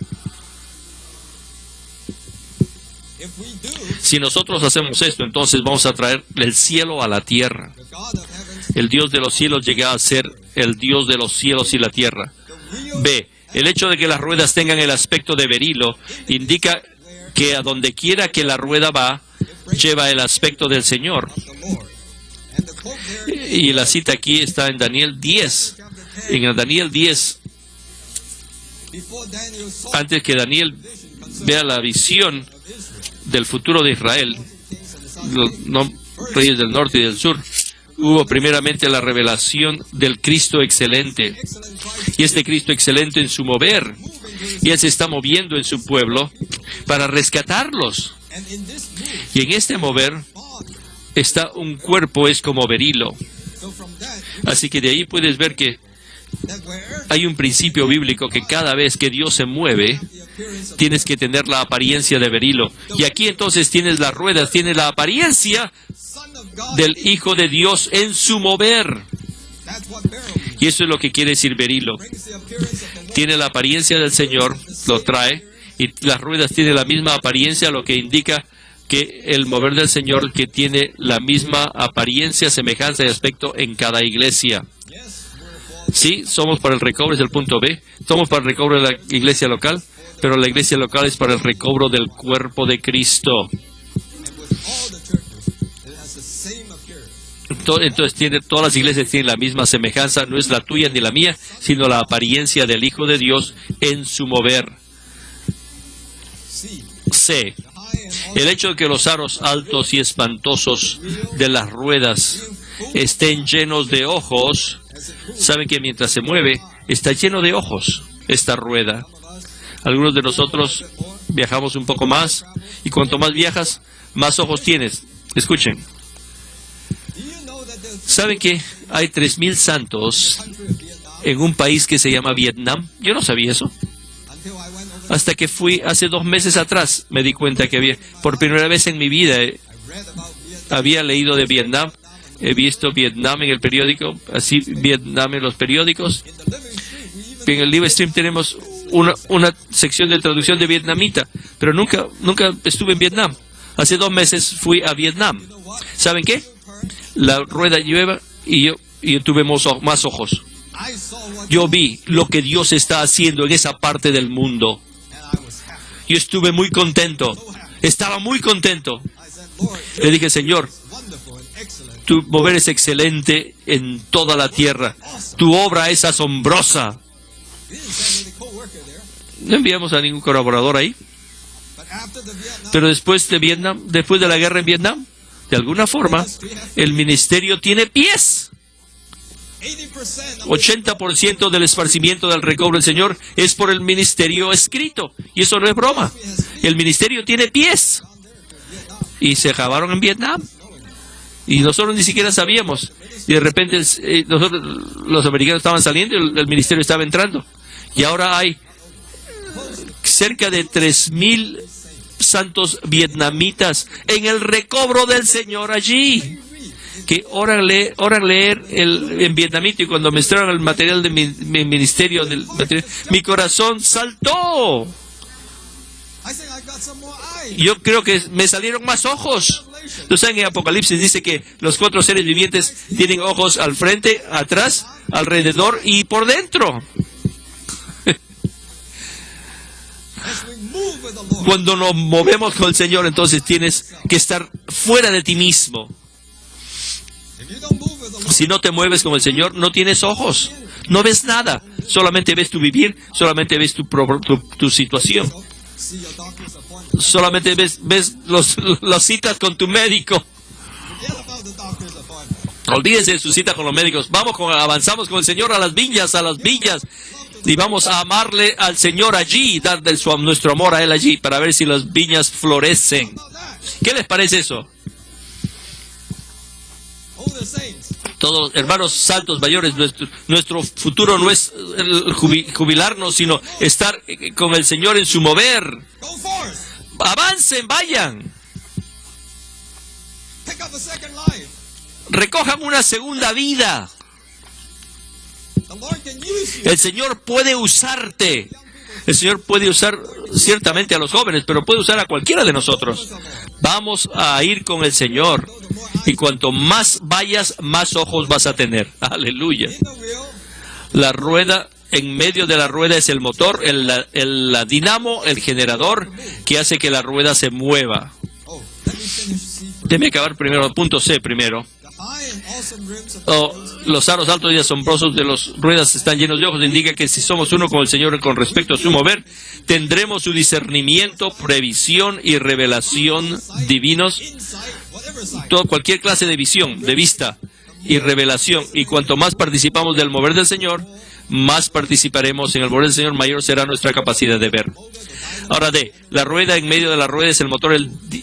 Si nosotros hacemos esto, entonces vamos a traer el cielo a la tierra. El Dios de los cielos llega a ser el Dios de los cielos y la tierra. B. El hecho de que las ruedas tengan el aspecto de berilo indica que a donde quiera que la rueda va, lleva el aspecto del Señor. Y la cita aquí está en Daniel 10. En el Daniel 10, antes que Daniel vea la visión del futuro de Israel, los reyes del norte y del sur, hubo primeramente la revelación del Cristo excelente. Y este Cristo excelente en su mover, y Él se está moviendo en su pueblo para rescatarlos. Y en este mover está un cuerpo, es como berilo. Así que de ahí puedes ver que hay un principio bíblico que cada vez que Dios se mueve, tienes que tener la apariencia de berilo. Y aquí entonces tienes las ruedas, tienes la apariencia del Hijo de Dios en su mover. Y eso es lo que quiere decir berilo. Tiene la apariencia del Señor, lo trae, y las ruedas tienen la misma apariencia, lo que indica que el mover del Señor que tiene la misma apariencia, semejanza y aspecto en cada iglesia. Sí, somos para el recobro, es el punto B. Somos para el recobro de la iglesia local, pero la iglesia local es para el recobro del cuerpo de Cristo. Entonces todas las iglesias tienen la misma semejanza, no es la tuya ni la mía, sino la apariencia del Hijo de Dios en su mover. C. El hecho de que los aros altos y espantosos de las ruedas estén llenos de ojos, saben que mientras se mueve, está lleno de ojos esta rueda. Algunos de nosotros viajamos un poco más, y cuanto más viajas, más ojos tienes. Escuchen. ¿Saben que hay 3,000 santos en un país que se llama Vietnam? Yo no sabía eso. Hasta que fui hace 2 meses atrás, me di cuenta que por primera vez en mi vida, había leído de Vietnam, he visto Vietnam en el periódico, así Vietnam en los periódicos. En el live stream tenemos una sección de traducción de vietnamita, pero nunca estuve en Vietnam. Hace 2 meses fui a Vietnam. ¿Saben qué? La rueda lleva y yo tuve más ojos. Yo vi lo que Dios está haciendo en esa parte del mundo. Yo estuve muy contento. Estaba muy contento. Le dije, Señor, tu mover es excelente en toda la tierra. Tu obra es asombrosa. No enviamos a ningún colaborador ahí. Pero después de Vietnam, después de la guerra en Vietnam, de alguna forma, el ministerio tiene pies. 80% del esparcimiento del recobro del Señor es por el ministerio escrito. Y eso no es broma. El ministerio tiene pies. Y se acabaron en Vietnam. Y nosotros ni siquiera sabíamos. Y de repente nosotros, los americanos estaban saliendo y el ministerio estaba entrando. Y ahora hay cerca de 3,000 santos vietnamitas en el recobro del Señor allí, que oran leer en vietnamita, y cuando me mostraron el material de mi ministerio, mi corazón saltó. Yo creo que me salieron más ojos. Ustedes saben que en Apocalipsis dice que los 4 seres vivientes tienen ojos al frente, atrás, alrededor y por dentro. Cuando nos movemos con el Señor, entonces tienes que estar fuera de ti mismo. Si no te mueves con el Señor, no tienes ojos, no ves nada, solamente ves tu vivir, solamente ves tu situación, solamente ves las citas con tu médico. Olvídense de su cita con los médicos. Avanzamos con el Señor a las viñas, y vamos a amarle al Señor allí, darle nuestro amor a Él allí, para ver si las viñas florecen. ¿Qué les parece eso? Todos hermanos santos mayores, nuestro futuro no es jubilarnos, sino estar con el Señor en su mover. Avancen, vayan. Recojan una segunda vida. El Señor puede usarte. El Señor puede usar ciertamente a los jóvenes, pero puede usar a cualquiera de nosotros. Vamos a ir con el Señor. Y cuanto más vayas, más ojos vas a tener. Aleluya. La rueda, en medio de la rueda es el motor, la dinamo, el generador, que hace que la rueda se mueva. Déjeme acabar primero, punto C primero. Los aros altos y asombrosos de las ruedas están llenos de ojos. Indica que si somos uno con el Señor con respecto a su mover, tendremos su discernimiento, previsión y revelación divinos. Cualquier clase de visión, de vista y revelación. Y cuanto más participamos del mover del Señor, más participaremos en el mover del Señor, mayor será nuestra capacidad de ver. Ahora D, la rueda, en medio de la rueda es el motor,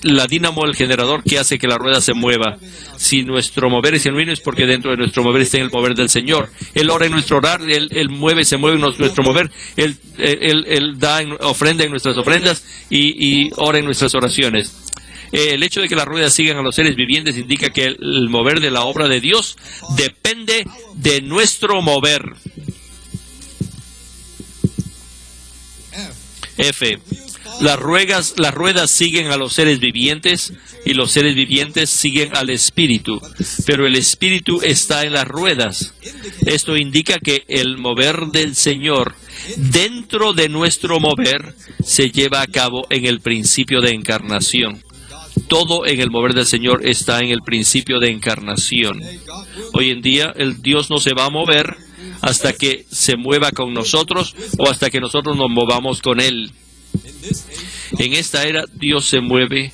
la dínamo, el generador que hace que la rueda se mueva. Si nuestro mover es genuino, es porque dentro de nuestro mover está en el mover del Señor. Él ora en nuestro orar, Él mueve, se mueve en nuestro mover, Él da ofrenda en nuestras ofrendas y ora en nuestras oraciones. El hecho de que las ruedas sigan a los seres vivientes indica que el mover de la obra de Dios depende de nuestro mover. F. Las ruedas siguen a los seres vivientes y los seres vivientes siguen al Espíritu, pero el Espíritu está en las ruedas. Esto indica que el mover del Señor dentro de nuestro mover se lleva a cabo en el principio de encarnación. Todo en el mover del Señor está en el principio de encarnación. Hoy en día el Dios no se va a mover hasta que se mueva con nosotros o hasta que nosotros nos movamos con Él. En esta era Dios se mueve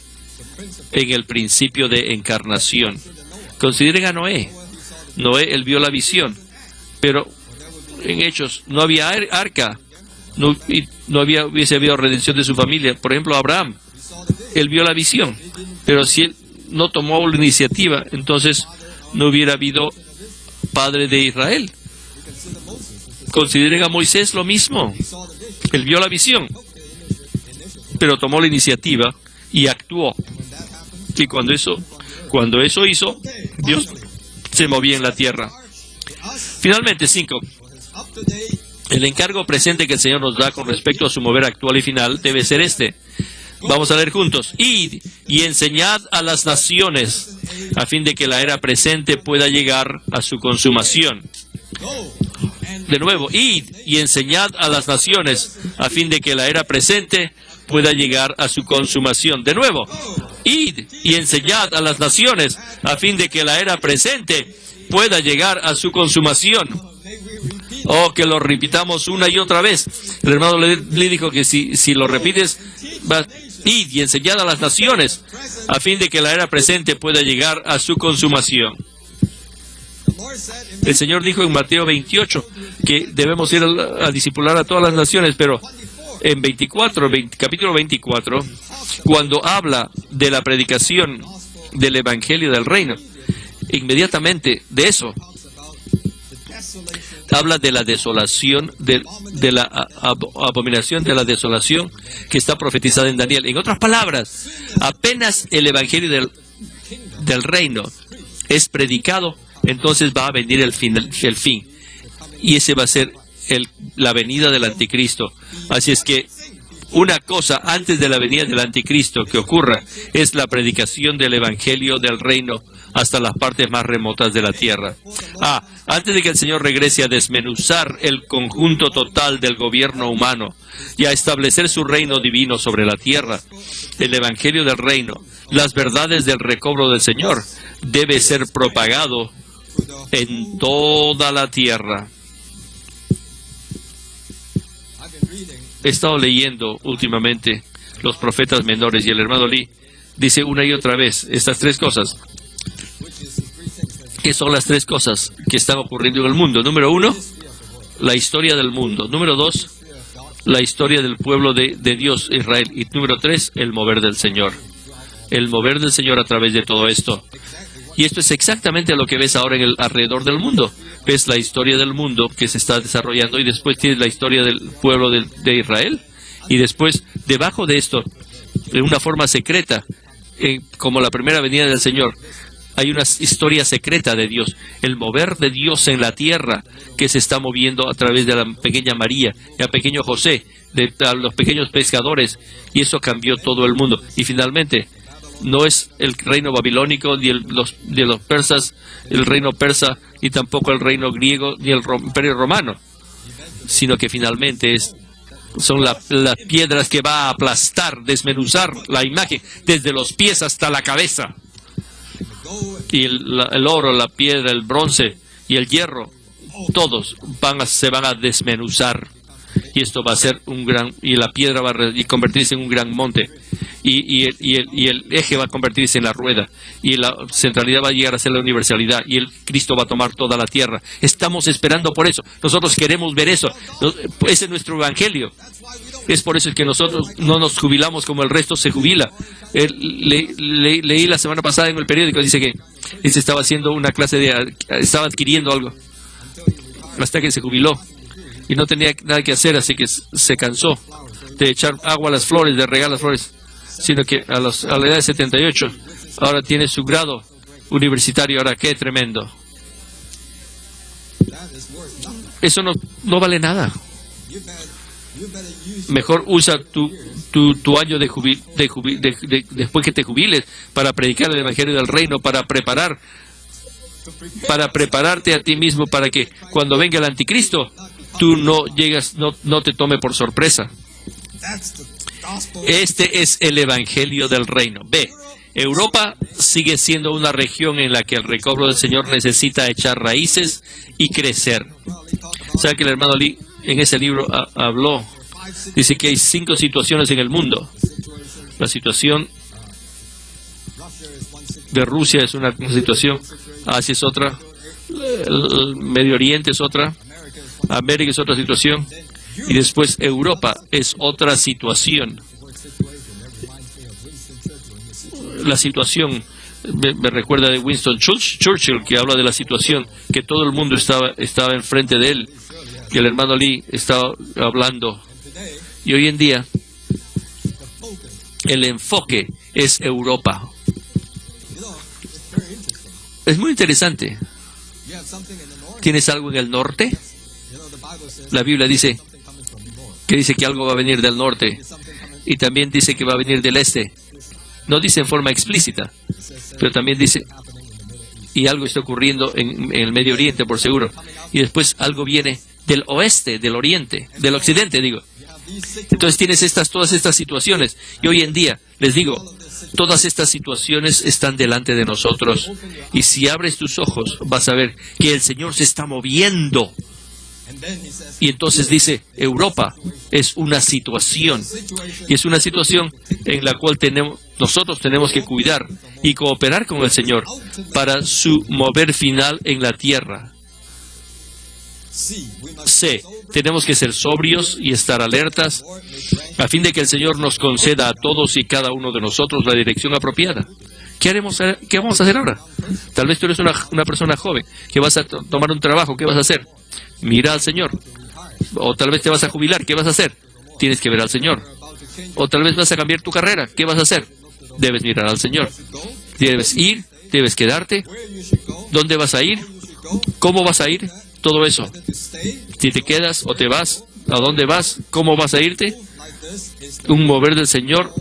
en el principio de encarnación. Consideren a Noé. Noé, él vio la visión, pero en Hechos no había arca, no hubiese habido redención de su familia. Por ejemplo, Abraham, él vio la visión, pero si él no tomó la iniciativa, entonces no hubiera habido padre de Israel. Consideren a Moisés lo mismo. Él vio la visión, pero tomó la iniciativa y actuó. Y cuando eso hizo, Dios se movía en la tierra. Finalmente, 5. El encargo presente que el Señor nos da con respecto a su mover actual y final debe ser este. Vamos a leer juntos. Id y enseñad a las naciones, a fin de que la era presente pueda llegar a su consumación. De nuevo, id y enseñad a las naciones, a fin de que la era presente pueda llegar a su consumación. De nuevo, id y enseñad a las naciones, a fin de que la era presente pueda llegar a su consumación. Que lo repitamos una y otra vez. El hermano le dijo que si lo repites, id y enseñad a las naciones, a fin de que la era presente pueda llegar a su consumación. El Señor dijo en Mateo 28 que debemos ir a discipular a todas las naciones, pero en capítulo 24, cuando habla de la predicación del Evangelio del Reino, inmediatamente de eso habla de la desolación, de la abominación de la desolación que está profetizada en Daniel. En otras palabras, apenas el Evangelio del Reino es predicado, entonces va a venir el fin. Y ese va a ser la venida del anticristo. Así es que una cosa antes de la venida del anticristo que ocurra es la predicación del Evangelio del Reino hasta las partes más remotas de la tierra. Antes de que el Señor regrese a desmenuzar el conjunto total del gobierno humano y a establecer su reino divino sobre la tierra, el Evangelio del Reino, las verdades del recobro del Señor, debe ser propagado en toda la tierra. He estado leyendo últimamente los profetas menores y el hermano Lee dice una y otra vez estas tres cosas. ¿Qué son las tres cosas que están ocurriendo en el mundo? Número 1, la historia del mundo. Número 2, la historia del pueblo de Dios, Israel. Y número 3, el mover del Señor. El mover del Señor a través de todo esto. Y esto es exactamente lo que ves ahora en el alrededor del mundo. Ves la historia del mundo que se está desarrollando y después tienes la historia del pueblo de Israel. Y después, debajo de esto, de una forma secreta, como la primera venida del Señor, hay una historia secreta de Dios, el mover de Dios en la tierra que se está moviendo a través de la pequeña María, del pequeño José, de los pequeños pescadores, y eso cambió todo el mundo. Y finalmente, no es el reino babilónico, ni de los persas, el reino persa, ni tampoco el reino griego, ni el imperio romano, sino que finalmente son las piedras que va a aplastar, desmenuzar la imagen, desde los pies hasta la cabeza. Y el oro, la piedra, el bronce y el hierro, todos se van a desmenuzar. Y esto va a ser y la piedra va a convertirse en un gran monte. Y el eje va a convertirse en la rueda. Y la centralidad va a llegar a ser la universalidad. Y el Cristo va a tomar toda la tierra. Estamos esperando por eso. Nosotros queremos ver eso. Ese es nuestro evangelio. Es por eso que nosotros no nos jubilamos como el resto se jubila. Leí la semana pasada en el periódico, dice que estaba haciendo una clase estaba adquiriendo algo hasta que se jubiló y no tenía nada que hacer, así que se cansó de echar agua a las flores, de regar las flores, sino que a la edad de 78 ahora tiene su grado universitario. Ahora, qué tremendo. Eso no vale nada. Mejor usa tu año después que te jubiles para predicar el evangelio del reino, para prepararte a ti mismo para que cuando venga el anticristo tú no te tome por sorpresa. Este es el evangelio del reino. B. Europa sigue siendo una región en la que el recobro del Señor necesita echar raíces y crecer. ¿Sabe que el hermano Lee en ese libro habló? Dice que hay 5 situaciones en el mundo. La situación de Rusia es una situación, Asia es otra, el Medio Oriente es otra, América es otra situación, y después Europa es otra situación. La situación me recuerda de Winston Churchill, que habla de la situación que todo el mundo estaba enfrente de él, y el hermano Lee estaba hablando. Y hoy en día el enfoque es Europa. Es muy interesante. ¿Tienes algo en el norte? La Biblia dice que algo va a venir del norte, y también dice que va a venir del este. No dice en forma explícita, pero también dice, y algo está ocurriendo en el Medio Oriente, por seguro. Y después algo viene del oeste, del oriente, del occidente, digo. Entonces tienes todas estas situaciones. Y hoy en día, les digo, todas estas situaciones están delante de nosotros. Y si abres tus ojos, vas a ver que el Señor se está moviendo. Y entonces dice, Europa es una situación. Y es una situación en la cual nosotros tenemos que cuidar y cooperar con el Señor para su mover final en la tierra. C. Tenemos que ser sobrios y estar alertas a fin de que el Señor nos conceda a todos y cada uno de nosotros la dirección apropiada. ¿Qué vamos a hacer ahora? Tal vez tú eres una persona joven que vas a tomar un trabajo. ¿Qué vas a hacer? Mira al Señor. O tal vez te vas a jubilar. ¿Qué vas a hacer? Tienes que ver al Señor. O tal vez vas a cambiar tu carrera. ¿Qué vas a hacer? Debes mirar al Señor. Debes ir, debes quedarte. ¿Dónde vas a ir? ¿Cómo vas a ir? Todo eso. Si te quedas o te vas, ¿a dónde vas? ¿Cómo vas a irte? Un mover del Señor.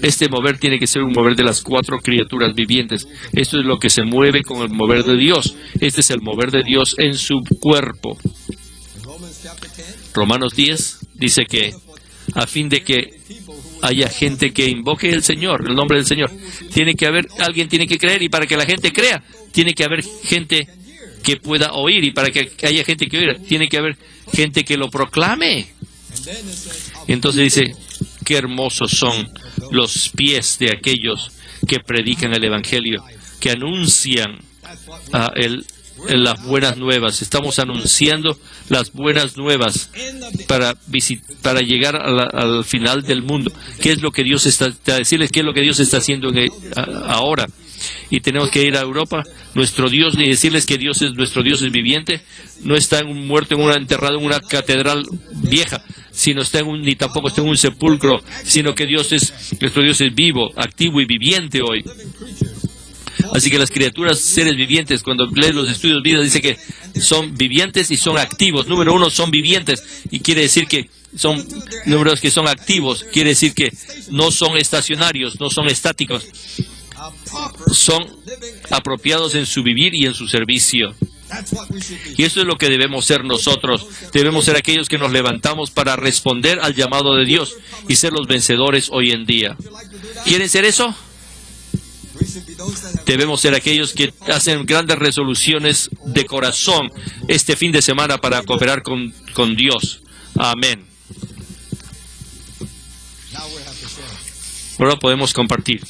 Este mover tiene que ser un mover de las 4 criaturas vivientes. Esto es lo que se mueve con el mover de Dios. Este es el mover de Dios en su cuerpo. Romanos 10 dice que a fin de que haya gente que invoque el Señor, el nombre del Señor, alguien tiene que creer, y para que la gente crea, tiene que haber gente que pueda oír, y para que haya gente que oiga, tiene que haber gente que lo proclame. Entonces dice, qué hermosos son los pies de aquellos que predican el Evangelio, que anuncian las buenas nuevas. Estamos anunciando las buenas nuevas para llegar al final del mundo. ¿Qué es lo que Dios está a decirles? ¿Qué es lo que Dios está haciendo ahora? Y tenemos que ir a Europa, nuestro Dios, y decirles que nuestro Dios es viviente. No está enterrado en una catedral vieja, sino ni tampoco está en un sepulcro, sino que nuestro Dios es vivo, activo y viviente hoy. Así que las criaturas, seres vivientes, cuando lees los estudios de vida, dice que son vivientes y son activos. Número uno, son vivientes, y quiere decir que número dos, que son activos, quiere decir que no son estacionarios, no son estáticos. Son apropiados en su vivir y en su servicio. Y eso es lo que debemos ser nosotros. Debemos ser aquellos que nos levantamos para responder al llamado de Dios y ser los vencedores hoy en día. ¿Quieren ser eso? Debemos ser aquellos que hacen grandes resoluciones de corazón este fin de semana para cooperar con Dios. Amén. Ahora podemos compartir.